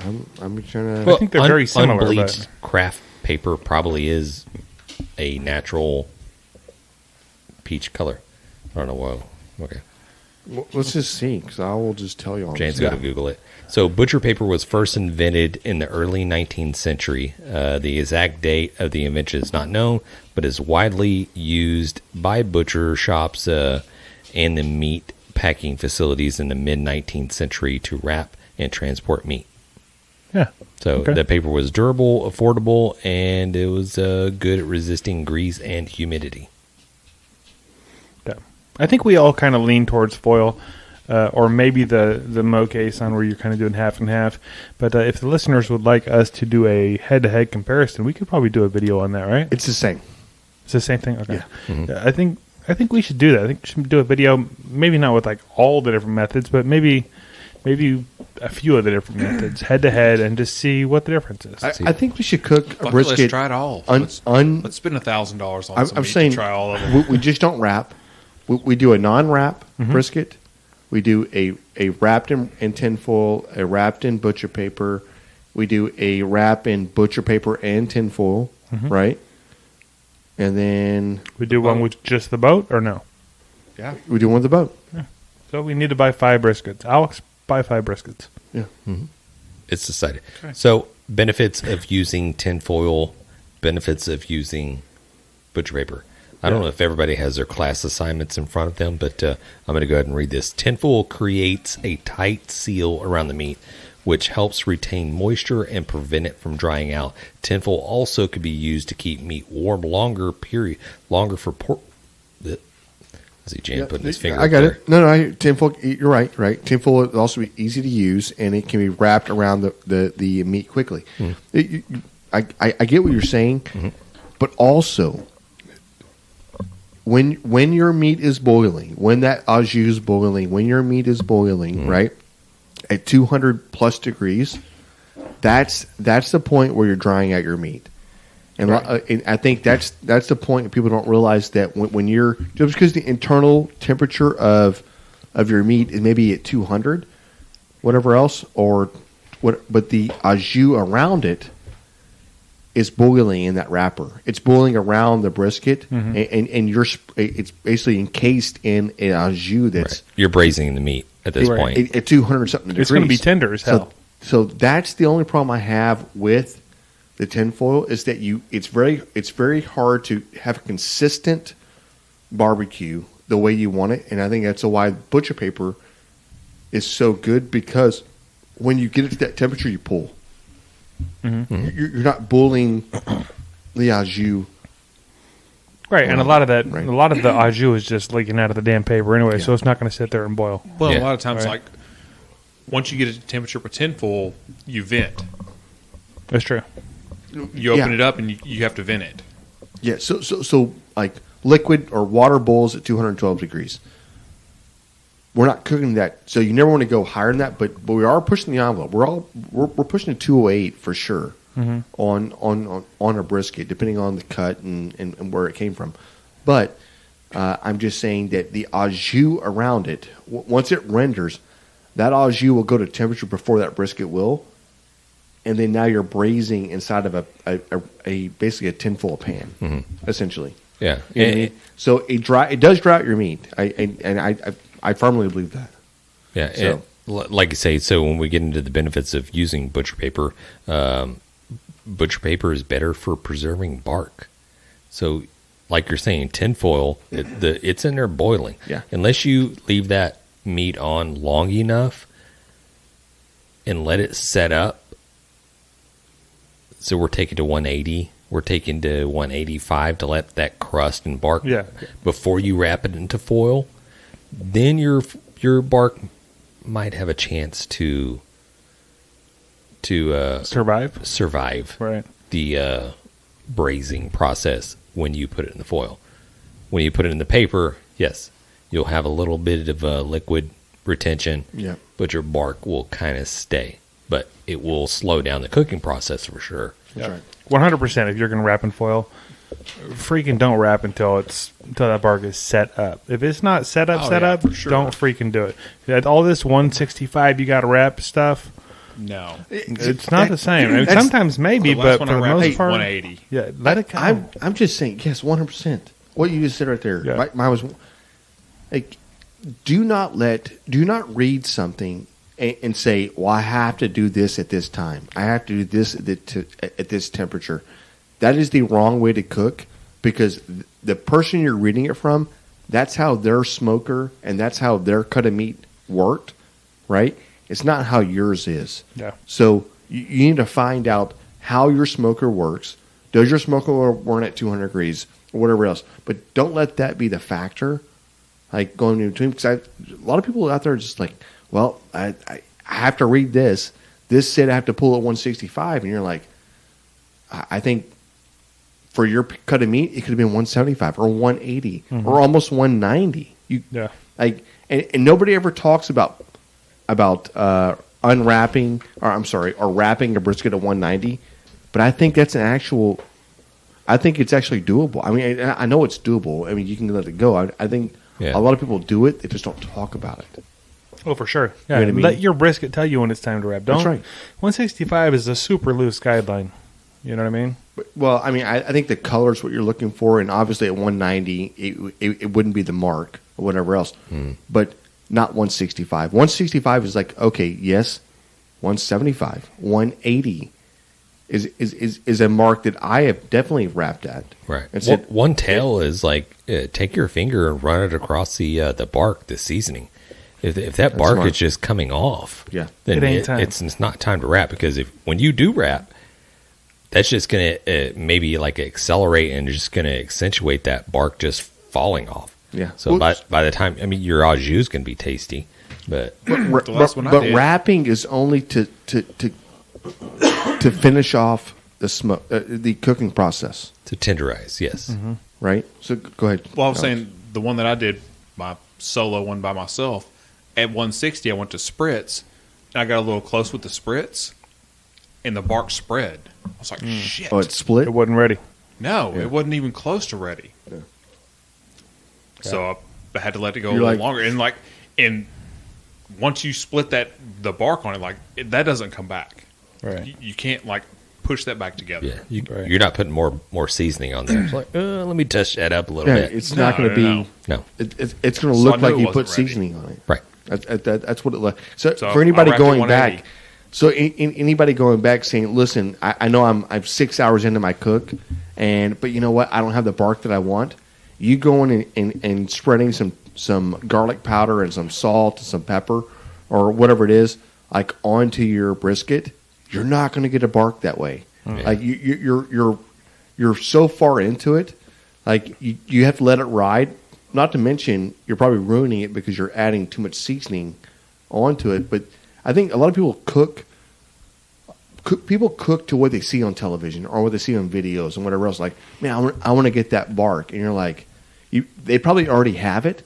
I'm trying to. think they're very similar, Unbleached but- craft paper probably is a natural peach color. I don't know why. Okay. Let's just see, because I will just tell you all. Jane's got to Google it. So butcher paper was first invented in the early 19th century. The exact date of the invention is not known, but is widely used by butcher shops and the meat packing facilities in the mid-19th century to wrap and transport meat. Yeah. So Okay. the paper was durable, affordable, and it was good at resisting grease and humidity. Yeah. I think we all kind of lean towards foil, or maybe the Moe Cason where you're kind of doing half and half. But if the listeners would like us to do a head-to-head comparison, we could probably do a video on that, right? It's the same. It's the same thing? Okay. Yeah. Yeah, I think I think we should do that. I think we should do a video, maybe not with like all the different methods, but maybe a few of the different methods head to head and just see what the difference is. I think we should cook a Fuck it, brisket. let's try it all. Let's spend $1,000 on some I'm meat saying to try all of them. we just don't wrap. We do a non-wrap brisket. We do a wrapped in tinfoil, a wrapped in butcher paper. We do a wrap in butcher paper and tinfoil, right? And then We do one with just the boat or no? Yeah. we do one with the boat. So we need to buy 5 briskets. Alex, buy 5 briskets. Yeah. It's decided. So, benefits of using tinfoil, benefits of using butcher paper. I don't know if everybody has their class assignments in front of them, but I'm going to go ahead and read this. Tinfoil creates a tight seal around the meat, which helps retain moisture and prevent it from drying out. Tinfoil also could be used to keep meat warm longer for pork. I see Jan putting his finger I got up it. No, tinfoil. You're right. Right. Tinfoil will also be easy to use, and it can be wrapped around the meat quickly. I get what you're saying, but also when your meat is boiling, when that au jus is boiling, when your meat is boiling, right, at 200 plus degrees, that's the point where you're drying out your meat. And I think that's the point that people don't realize that when you're just because the internal temperature of your meat is maybe at 200, whatever else, but the au jus around it is boiling in that wrapper. It's boiling around the brisket, and it's basically encased in an au jus that's You're braising the meat at this point. at 200 something degrees. It's going to be tender as hell. So that's the only problem I have with the tinfoil is that it's very hard to have a consistent barbecue the way you want it, and I think that's why butcher paper is so good because when you get it to that temperature, you pull. You're not boiling the au jus. Right, and a lot of the au jus is just leaking out of the damn paper anyway, so it's not going to sit there and boil. Well, Yeah. a lot of times, like, once you get it to temperature with tinfoil, you vent. That's true. You open it up and you have to vent it. Yeah, so like liquid or water boils at 212 degrees. We're not cooking that, so you never want to go higher than that. But we are pushing the envelope. We're pushing to 208 for sure on a brisket, depending on the cut and where it came from. But I'm just saying that the au jus around it, once it renders, that au jus will go to temperature before that brisket will, and then now you're braising inside of a basically a tinfoil pan, essentially. Yeah. You know what I mean? So it does dry out your meat. I firmly believe that. Yeah, So- like you say, so when we get into the benefits of using butcher paper is better for preserving bark. So, like you're saying, tinfoil, it's in there boiling. Yeah. Unless you leave that meat on long enough and let it set up. So we're taking to 180. We're taking to 185 to let that crust and bark before you wrap it into foil. Then your bark might have a chance to survive Right. the braising process when you put it in the foil. When you put it in the paper, yes, you'll have a little bit of liquid retention, but your bark will kind of stay. But it will slow down the cooking process for sure. That's right. 100%. If you're going to wrap in foil, freaking don't wrap until that bark is set up. If it's not set up, for sure. don't freaking do it. All this 165 you got to wrap stuff. No. It's not the same. I mean, sometimes maybe, The last but one for I the wrapped most was part, 180. yeah, let it come. I'm just saying, yes, 100%. What you just said right there. Yeah. Mine was like, do not read something and say, well, I have to do this at this time. I have to do this at this temperature. That is the wrong way to cook because the person you're reading it from, that's how their smoker and that's how their cut of meat worked, right? It's not how yours is. Yeah. So you need to find out how your smoker works. Does your smoker burn at 200 degrees or whatever else? But don't let that be the factor, like going in between. Because a lot of people out there are just like, well, I have to read this. This said I have to pull at 165, and you're like, I think for your cut of meat, it could have been 175 or 180 or almost 190. Yeah. Like, and nobody ever talks about unwrapping, or wrapping a brisket at 190. But I think that's I think it's actually doable. I mean, I know it's doable. I mean, you can let it go. I think a lot of people do it. They just don't talk about it. Oh, for sure. You Yeah, know what I mean? let your brisket tell you when it's time to wrap. Don't. That's right. 165 is a super loose guideline. You know what I mean? Well, I mean, I think the color is what you're looking for, and obviously at 190, it wouldn't be the mark or whatever else, but not 165. 165 is like, okay, yes, 175, 180 is a mark that I have definitely wrapped at. Right. And said, One tail is like take your finger and run it across the bark, the seasoning. If that bark smart. is just coming off, Yeah. then It ain't time. it's not time to wrap, because when you do wrap, that's just going to maybe like accelerate and just going to accentuate that bark just falling off. Yeah. So Well, by the time, I mean, your au jus is going to be tasty, but but The last one I did. wrapping is only to finish off the smoke, the cooking process, to tenderize, yes. right? So go ahead. Well, I was Alex. saying the one that I did, my solo one by myself, at 160, I went to spritz, and I got a little close with the spritz, and the bark spread. I was like, shit. Oh, it's split. It wasn't ready. No, it wasn't even close to ready. Yeah. So I had to let it go You're a little like- longer. And once you split the bark on it, that doesn't come back. Right. You can't push that back together. Yeah, Right. you're not putting more seasoning on there. It's like, let me touch that up a little Yeah, bit. it's No, not going to no, be. no. No, It's going to So I look knew like it you wasn't put ready. seasoning on it. right. That's what it looks. So So for anybody I wrapped it going 180. back, so anybody going back saying, "Listen, I know I'm 6 hours into my cook, but you know what? I don't have the bark that I want." You going and spreading some garlic powder and some salt and some pepper or whatever it is, like onto your brisket, you're not going to get a bark that way. Like you're so far into it, like you have to let it ride. Not to mention, you're probably ruining it because you're adding too much seasoning onto it. But I think a lot of people cook to what they see on television or what they see on videos and whatever else. Like, man, I want to get that bark, and you're like, they probably already have it,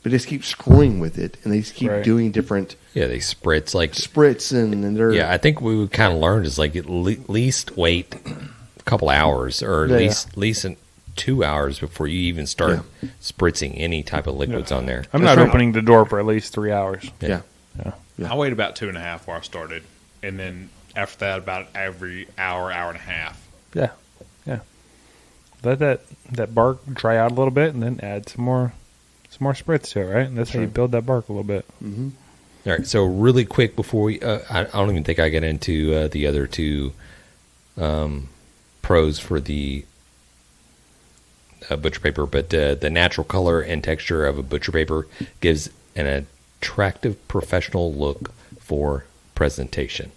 but they just keep screwing with it, and they just keep Right. doing different Yeah, they spritz like. spritz, and they're Yeah, I think what we kind of learned is like at least wait a couple hours, or at Yeah. least 2 hours before you even start spritzing any type of liquids on there. I'm That's not right. opening the door for at least 3 hours. yeah. I waited about 2.5 where I started, and then after that, about every hour and a half. Yeah. Yeah. Let that bark dry out a little bit, and then add some more spritz to it, right? And that's how you build that bark a little bit. All right, so really quick before we, I don't even think I get into the other two pros for the butcher paper, but the natural color and texture of a butcher paper gives an attractive professional look for presentation.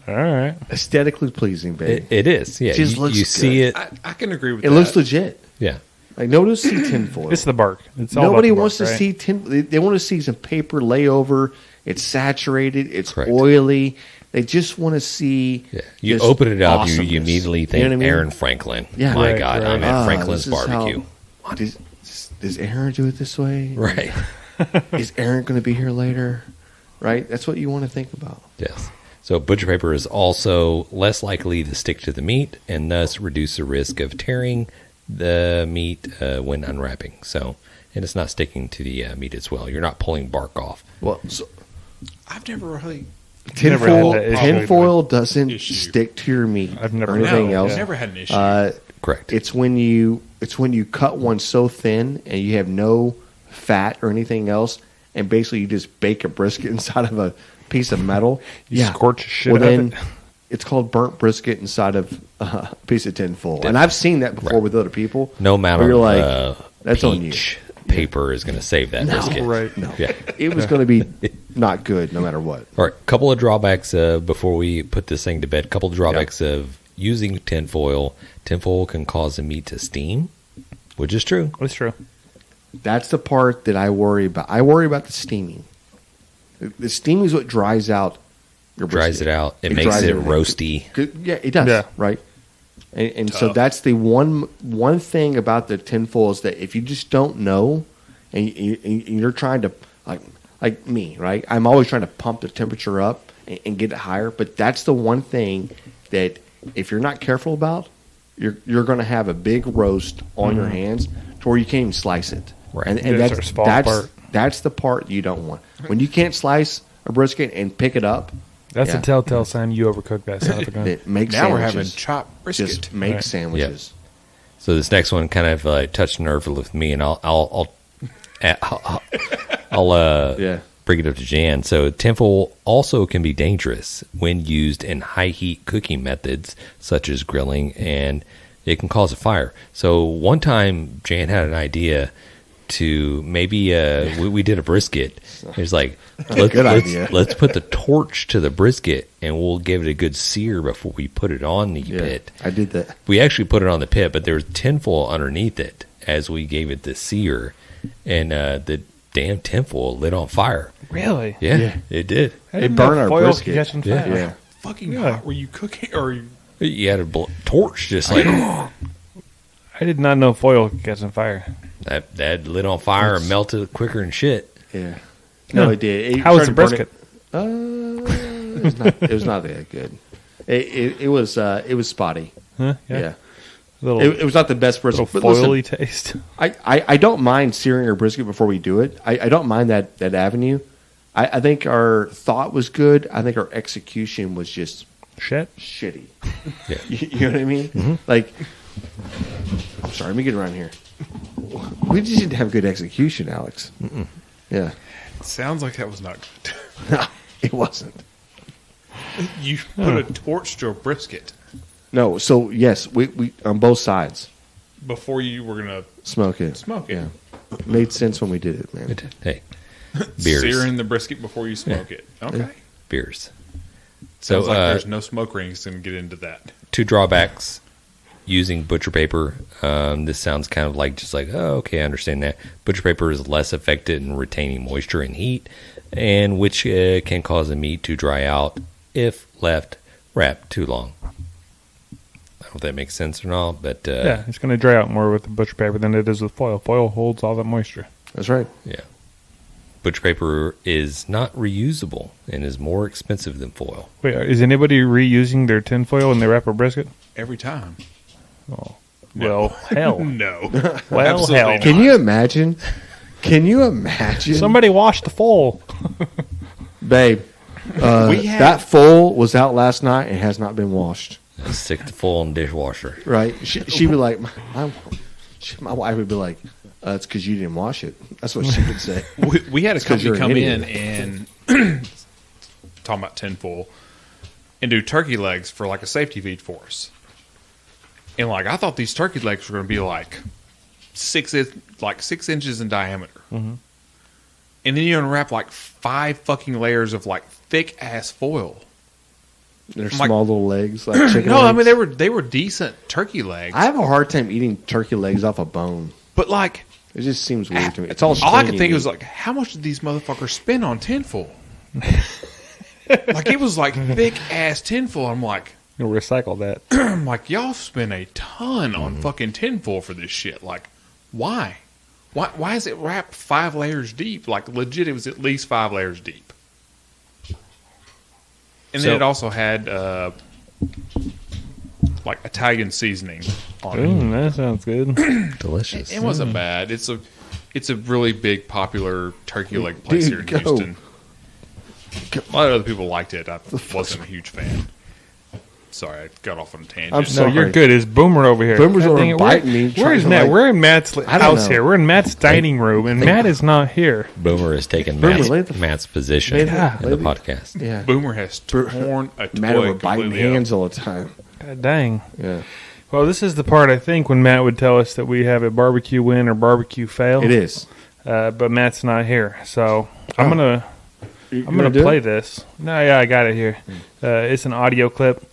All right. Aesthetically pleasing, babe. It is, yeah. Just looks you see good. it, I can agree with It that. looks legit. yeah. Like nobody wants to see tinfoil. It's the bark. It's all Nobody about the wants bark, to right? see tin. They want to see some paper layover. It's saturated. It's Correct. oily. They just want to see. Yeah. You just open it up, you awesomeness. immediately think You know what I mean? Aaron Franklin. Yeah. My Right, God, right. I'm at Ah, Franklin's this is how- barbecue. Does Aaron do it this way? Right. Is Aaron going to be here later? Right. That's what you want to think about. Yes. So butcher paper is also less likely to stick to the meat and thus reduce the risk of tearing the meat when unwrapping. So, and it's not sticking to the meat as well. You're not pulling bark off. Well, so I've never really. Never tinfoil, had that issue. tinfoil doesn't Issue. stick to your meat I've never or had anything that, else. I've never had an issue. Correct. It's when you cut one so thin and you have no fat or anything else, and basically you just bake a brisket inside of a piece of metal. You scorch the shit well, out of then it. it's called burnt brisket inside of a piece of tinfoil, and I've seen that before Right. with other people. No amount where of you're like, that's on you. peach paper is going to save that brisket. Right. No, Yeah. it was going to be not good no matter what. All right. Couple of drawbacks before we put this thing to bed. Couple of drawbacks of using tinfoil. Tinfoil can cause the meat to steam, which is true. That's true. That's the part that I worry about. I worry about the steaming. The steaming is what dries out your brisket. Dries it out. It makes dries it everything. roasty. Yeah, it does. Yeah. Right. And so Tough. that's the one thing about the tinfoil is that if you just don't know, and you're trying to like me, right? I'm always trying to pump the temperature up and get it higher. But that's the one thing that if you're not careful about, you're going to have a big roast on your hands to where you can't even slice it. Right. And It starts to fall apart. that's the part you don't want. When you can't slice a brisket and pick it up, That's Yeah. a telltale sign you overcooked that son of a gun. it makes Now we're sandwiches. having chopped brisket. Just make Right. sandwiches. So this next one kind of touched a nerve with me, and I'll Yeah. bring it up to Jan. So tinfoil also can be dangerous when used in high heat cooking methods such as grilling, and it can cause a fire. So one time Jan had an idea to maybe we did a brisket. It was like Good idea. let's put the torch to the brisket and we'll give it a good sear before we put it on the Yeah, pit. I did that. We actually put it on the pit, but there was tinfoil underneath it as we gave it the sear, and the damn tinfoil lit on fire. Really? Yeah, Yeah. it did. I It didn't burned know our foil brisket. could catch on Yeah. fire. Yeah. Fucking Really? hot. Were you cooking or you? You had a torch just like I did not know foil could catch on fire. that lit on fire and melted quicker than shit. Yeah. No, it did. It How was the started burning- brisket? it was not that good. It was spotty. Huh? Yeah. Little, It was not the best brisket. little But listen, foily taste. I don't mind searing our brisket before we do it. I don't mind that avenue. I think our thought was good. I think our execution was just Shit. shitty. Yeah. You know what I mean? Like, I'm sorry, let me get around here. We just didn't have good execution, Alex. Yeah. Sounds like that was not good. No, it wasn't. You put a torch to a brisket No, so yes, we on both sides before you were gonna smoke it. smoke it. Yeah. Made sense when we did it, man. Hey, beers, Searing the brisket before you smoke it. Okay. beers. So Sounds like there's no smoke rings to get into that. two drawbacks using butcher paper. This sounds kind of like just like, oh, okay, I understand that. Butcher paper is less effective in retaining moisture and heat, and which can cause the meat to dry out if left wrapped too long. I don't know if that makes sense or not, but Yeah, it's going to dry out more with the butcher paper than it is with foil. Foil holds all that moisture. That's right. yeah. Butcher paper is not reusable and is more expensive than foil. Wait, is anybody reusing their tinfoil when they wrap a brisket? Every time. Oh, well, hell. No. Well, Absolutely hell. not. Can you imagine? Can you imagine? Somebody wash the foil. Babe, We had- that foil was out last night and has not been washed. Stick the foil in the dishwasher. Right? She'd be like, my wife would be like, it's because you didn't wash it. That's what she would say. We had a 'cause you're company an come in and talking about tinfoil and do turkey legs for like a safety feed for us. And like I thought these turkey legs were going to be like 6 inches in diameter. And then you unwrap like 5 fucking layers of like thick ass foil. They're I'm like- small little legs, like chicken No, I legs. mean they were decent turkey legs. I have a hard time eating turkey legs off a bone. But like It just seems weird to me. It's all I could stringy think meat. was like, how much did these motherfuckers spend on tinfoil? Like it was like thick ass tinfoil. I'm like, You'll recycle that. I'm like, y'all spend a ton on fucking tinfoil for this shit. Like, why? Why is it wrapped 5 layers deep? Like, legit, it was at least 5 layers deep. And So- then it also had, like, Italian seasoning on it. Ooh, that sounds good. Delicious. It wasn't bad. It's a really big, popular turkey leg place here in go. Houston. A lot of other people liked it. I wasn't a huge fan. Sorry, I got off on a tangent. I'm No, sorry. you're good. It's Boomer over here. Boomer's God over dang it, biting me, trying Where's to, Matt? like- We're in Matt's I don't house know. here. We're in Matt's dining room, and Matt is not here. Boomer is taking Boomer, lay the- Matt's position lay in the- the lay the- podcast. Yeah. Boomer has torn a Matter toy of biting completely hands up. all the time. God dang. Yeah. Well, this is the part, I think, when Matt would tell us that we have a barbecue win or barbecue fail. It is. But Matt's not here. So I'm going to do play it? this. No, yeah, I got it here. It's an audio clip.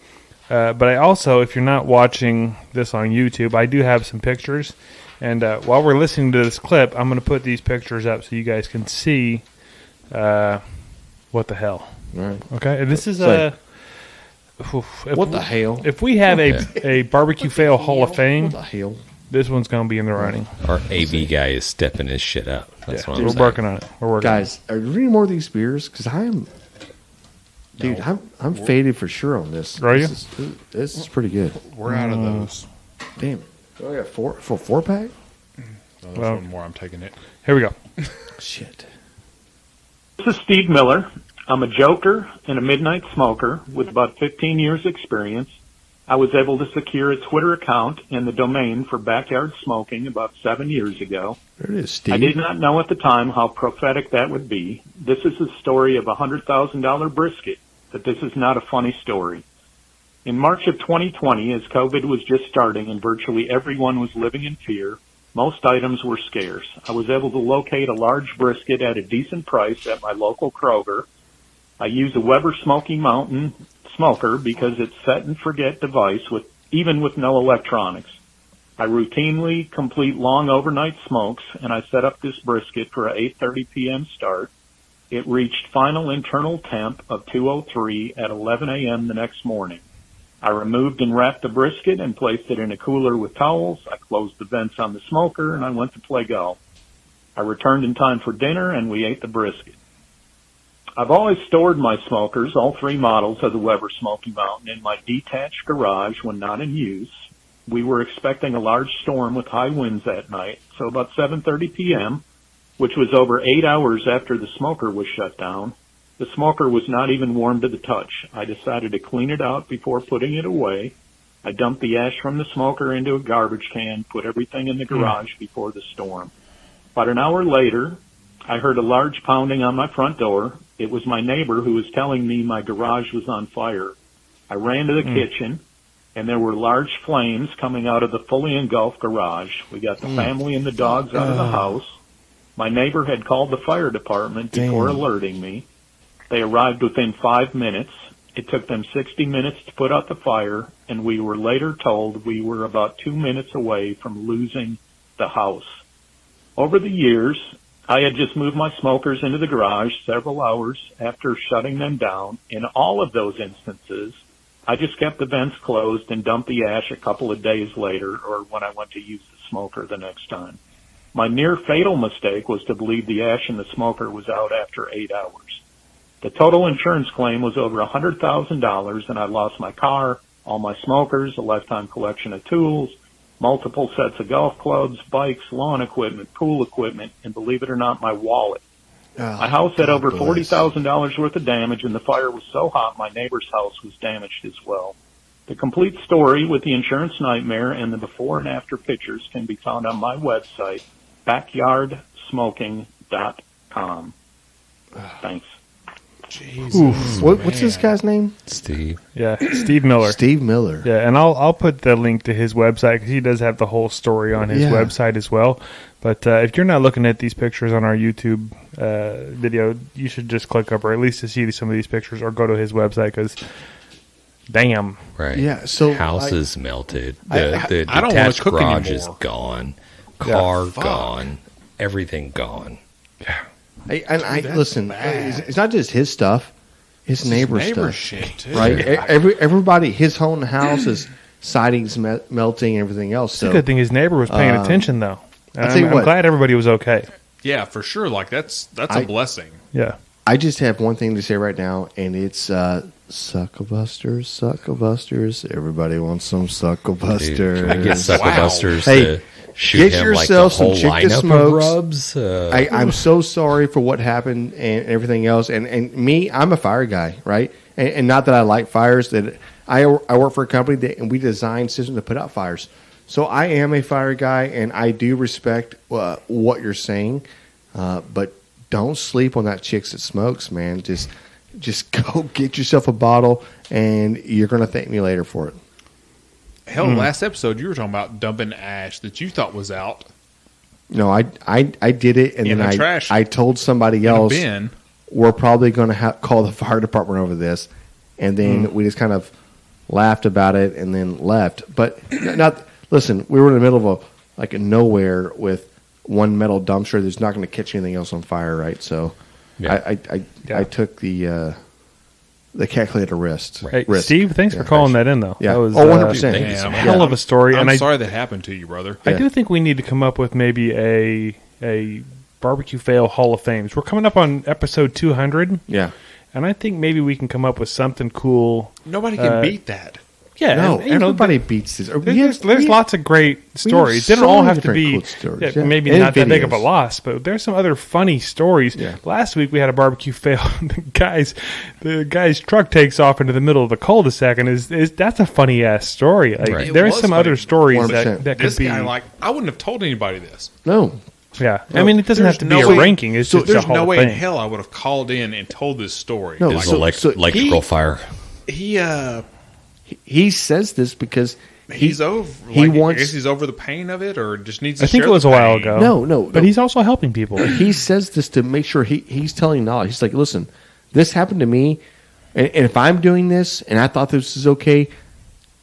But I also, if you're not watching this on YouTube, I do have some pictures. And while we're listening to this clip, I'm going to put these pictures up so you guys can see what the hell. All right. Okay? And this is Sorry. What the hell? If we have a barbecue fail Hall of Fame, What the hell? this one's going to be in the running. Our AV guy is stepping his shit up. That's what I'm We're saying. working on it. We're working Guys, are there any more of these beers? Because I'm faded for sure on this. Are you? This is pretty good. We're out of those. Damn it. I got four pack? There's Well- one more. I'm taking it. Here we go. Shit. This is Steve Miller. I'm a joker and a midnight smoker with about 15 years experience. I was able to secure a Twitter account and the domain for backyard smoking about 7 years ago. There it is, Steve. I did not know at the time how prophetic that would be. This is a story of a $100,000 brisket, but this is not a funny story. In March of 2020, as COVID was just starting and virtually everyone was living in fear, most items were scarce. I was able to locate a large brisket at a decent price at my local Kroger. I use a Weber Smoky Mountain smoker because it's set and forget device even with no electronics. I routinely complete long overnight smokes, and I set up this brisket for a 8:30 p.m. start. It reached final internal temp of 203 at 11 a.m. the next morning. I removed and wrapped the brisket and placed it in a cooler with towels. I closed the vents on the smoker, and I went to play golf. I returned in time for dinner, and we ate the brisket. I've always stored my smokers, all three models of the Weber Smoky Mountain, in my detached garage when not in use. We were expecting a large storm with high winds that night, so about 7:30 p.m., which was over 8 hours after the smoker was shut down, the smoker was not even warm to the touch. I decided to clean it out before putting it away. I dumped the ash from the smoker into a garbage can, put everything in the garage before the storm. About an hour later, I heard a large pounding on my front door. It was my neighbor who was telling me my garage was on fire. I ran to the kitchen, and there were large flames coming out of the fully engulfed garage. We got the family and the dogs out of the house. My neighbor had called the fire department before alerting me. They arrived within 5 minutes. It took them 60 minutes to put out the fire, and we were later told we were about 2 minutes away from losing the house. Over the years, I had just moved my smokers into the garage several hours after shutting them down. In all of those instances, I just kept the vents closed and dumped the ash a couple of days later or when I went to use the smoker the next time. My near fatal mistake was to believe the ash in the smoker was out after 8 hours. The total insurance claim was over $100,000, and I lost my car, all my smokers, a lifetime collection of tools, multiple sets of golf clubs, bikes, lawn equipment, pool equipment, and believe it or not, my wallet. My house had over $40,000 worth of damage, and the fire was so hot my neighbor's house was damaged as well. The complete story with the insurance nightmare and the before and after pictures can be found on my website, backyardsmoking.com. Thanks. Jesus. What's this guy's name? Steve. Yeah, Steve Miller. Steve Miller. Yeah, and I'll put the link to his website because he does have the whole story on his website as well. But if you're not looking at these pictures on our YouTube video, you should just click up or at least to see some of these pictures or go to his website because, damn. Right. Yeah, so house is melted. I The don't wanna detached cook garage anymore. is gone. Car gone. Everything gone. Listen, it's not just his stuff; it's neighbor's stuff, shit too. right? Everybody, his own house is siding's melting and everything else. It's So a good thing his neighbor was paying attention, though. And I'll tell you I'm what. glad everybody was okay. Yeah, for sure. Like that's a blessing. Yeah. I just have one thing to say right now, and it's Sucklebusters. Everybody wants some Sucklebusters. Dude, can I get Sucklebusters Hey, to shoot get him yourself like the whole some Chick to lineup Smokes. of rubs? I'm so sorry for what happened and everything else. And me, I'm a fire guy, right? And not that I like fires. That I work for a company and we design systems to put out fires. So I am a fire guy, and I do respect what you're saying. But don't sleep on that Chicks That Smokes, man. Just go get yourself a bottle, and you're going to thank me later for it. Hell, last episode you were talking about dumping ash that you thought was out No, I did it, and in then the trash. I told somebody in a else bin. we're probably going to call the fire department over this, and then we just kind of laughed about it and then left. But not listen. We were in the middle of a nowhere with one metal dumpster that's not going to catch anything else on fire, right? So Yeah. I took the the calculator risk. Hey, risk. Steve, thanks for calling that in, though. Yeah. That was 100%. Thank you so Damn. much. hell of a story. I'm and sorry that happened to you, brother. I do think we need to come up with maybe a barbecue fail Hall of Fames. We're coming up on episode 200, Yeah. and I think maybe we can come up with something cool. Nobody can beat that. Yeah, No, and, you know, everybody beats this. there's lots of great stories. They don't so all many have to different be cool stories, yeah, yeah. maybe And not that big of a videos. loss, but there's some other funny stories. Yeah. Last week we had a barbecue fail. The guy's truck takes off into the middle of the cul-de-sac, and is that's a funny ass story. Like Right. there's was some funny. other stories 100%. that could This be. guy, I wouldn't have told anybody this. No. Yeah, I mean it doesn't have to be no a way- ranking. It's So just a there's Hall no of way Fame. in hell I would have called in and told this story. No, It was So- electrical fire. He says this because he's over. he I wants- guess he's over the pain of it, or just needs to. I think share it was the a while pain. ago. No, but he's also helping people. he says this to make sure he's telling knowledge. He's like, listen, this happened to me, and if I'm doing this and I thought this is okay,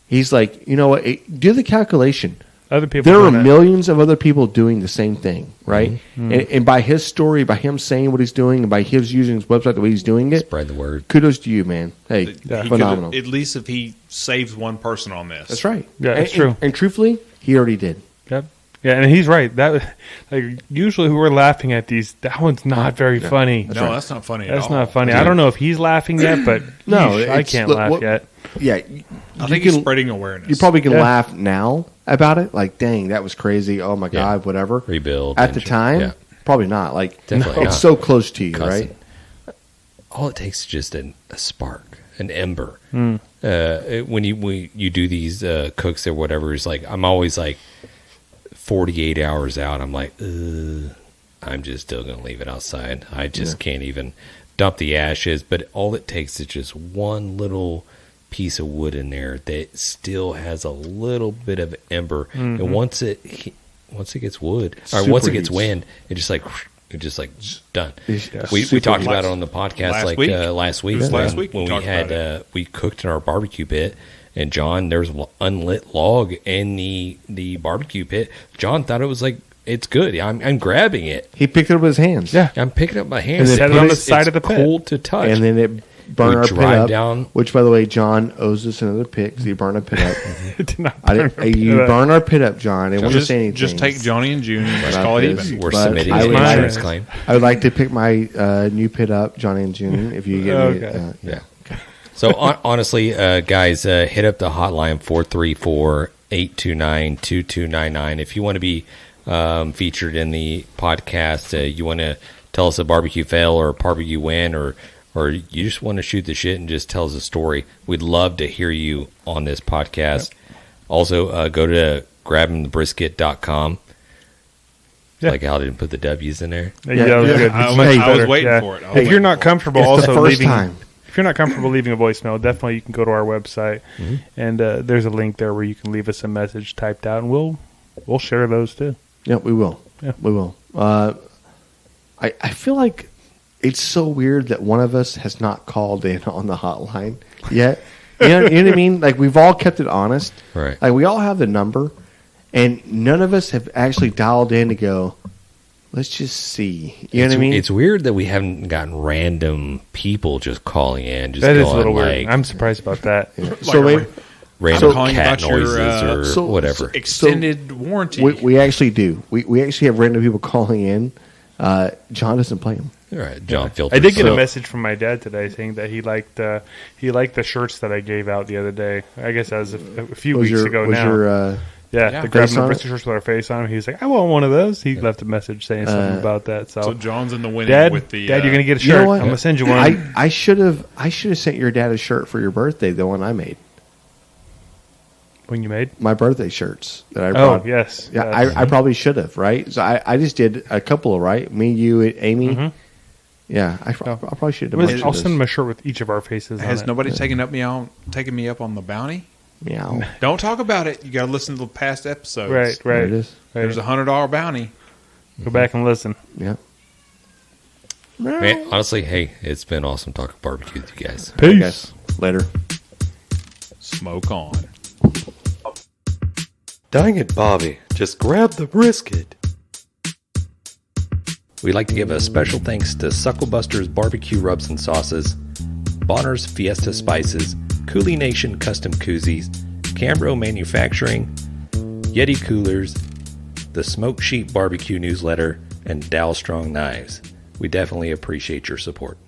he's like, you know what? Do the calculation. Other people. There are doing it. millions of other people doing the same thing, right? Mm-hmm. And by his story, by him saying what he's doing, and by his using his website the way he's doing it, Spread the word. kudos to you, man. Hey, He could- phenomenal. At least if he saves one person on this, That's right. Yeah, and, it's true. And truthfully, he already did. Yep. Yeah, and he's right. That like usually we're laughing at these. That one's not very funny. No, right. that's not funny. That's at all. not funny. I don't know if he's laughing yet, but No, yeesh, I it's- can't look, laugh what- yet. Yeah, I think he's spreading awareness. You probably can Yeah. laugh now about it, like, dang, that was crazy. Oh my god, whatever. Rebuild. At the time, Yeah. probably not. Like, Definitely it's not. so close to you, Constant. right? All it takes is just a spark, an ember. Hmm. When you do these cooks or whatever, it's like I'm always like 48 hours out. I'm like, I'm just still gonna leave it outside. I just can't even dump the ashes. But all it takes is just one little piece of wood in there that still has a little bit of ember, and once it gets wood, or once it gets Superheats. wind, it just like done. Yeah. We Super talked heats. about it on the podcast Last like week? last week. It was when, last week we when we talked had about we cooked in our barbecue pit, and John, there's an unlit log in the barbecue pit. John thought it was like it's good. I'm grabbing it. He picked it up with his hands. Yeah. I'm picking up my And hands. then set it put on it- the side it's of the pit. cold to touch. And then it burned We our pit drive up. down. Which, by the way, John owes us another pit because he burned our pit up. It did not I burn didn't, up. you burned our pit up, John. I didn't want to just, say anything. just take Johnny and June and just But call it this- even. We're but submitting I an would insurance like- claim. I would like to pick my new pit up, Johnny and June, if you give me Okay. Yeah. So honestly, guys, hit up the hotline 434-829-2299 if you want to be featured in the podcast. You want to tell us a barbecue fail or a barbecue win, or you just want to shoot the shit and just tell us a story. We'd love to hear you on this podcast. Yep. Also, go to grabinthebrisket.com. Yeah. Like how I didn't put the W's in there. Yeah, that was good. I It's was- much I was better. waiting Yeah. for it. I was If you're waiting not for it. comfortable, It's the also first leaving. time. If you're not comfortable leaving a voicemail, definitely you can go to our website, and there's a link there where you can leave us a message typed out, and we'll share those too. Yeah, we will. Yeah. We will. I feel like it's so weird that one of us has not called in on the hotline yet. You know what I mean? Like, we've all kept it honest. Right. Like, we all have the number, and none of us have actually dialed in to go, let's just see. You know what I mean? It's weird that we haven't gotten random people just calling in. Just That is going a little like weird. I'm surprised about that. so like maybe, random calling cat about your, noises or whatever. Extended warranty. we actually do. We actually have random people calling in. John doesn't play them. All right, John Filter. I did get So- a message from my dad today saying that he liked the shirts that I gave out the other day. I guess that was a few weeks ago now. Yeah. The grabbing Face the on it? brisket shirts with our face on them. He was like, I want one of those. He left a message saying something about that. So, So John's in the winning Dad, with the. Dad, you're gonna get a You know shirt. what? I'm gonna send you one. I should have sent your dad a shirt for your birthday, the one I made. when you made. My birthday shirts that I Oh brought. yes. Yeah, Yes. I probably should have, right? So I just did a couple, right? Me, you, and Amy. Mhm. Yeah, I probably should have. I'll send him a shirt with each of our faces. Has on it. nobody taken me up on the bounty? Meow. Don't talk about it. You got to listen to the past episodes. Right, There right. it is. right. There's $100 bounty. Go back and listen. Yeah. Man, honestly, hey, it's been awesome talking barbecue with you guys. I guess. Later. Smoke on. Dang it, Bobby. Just grab the brisket. We'd like to give a special thanks to Sucklebusters barbecue rubs and sauces. Bonner's Fiesta Spices, CoolieNation Custom Koozies, Cambro Manufacturing, Yeti Coolers, the Smoke Sheep Barbecue Newsletter, and Dalstrong Knives. We definitely appreciate your support.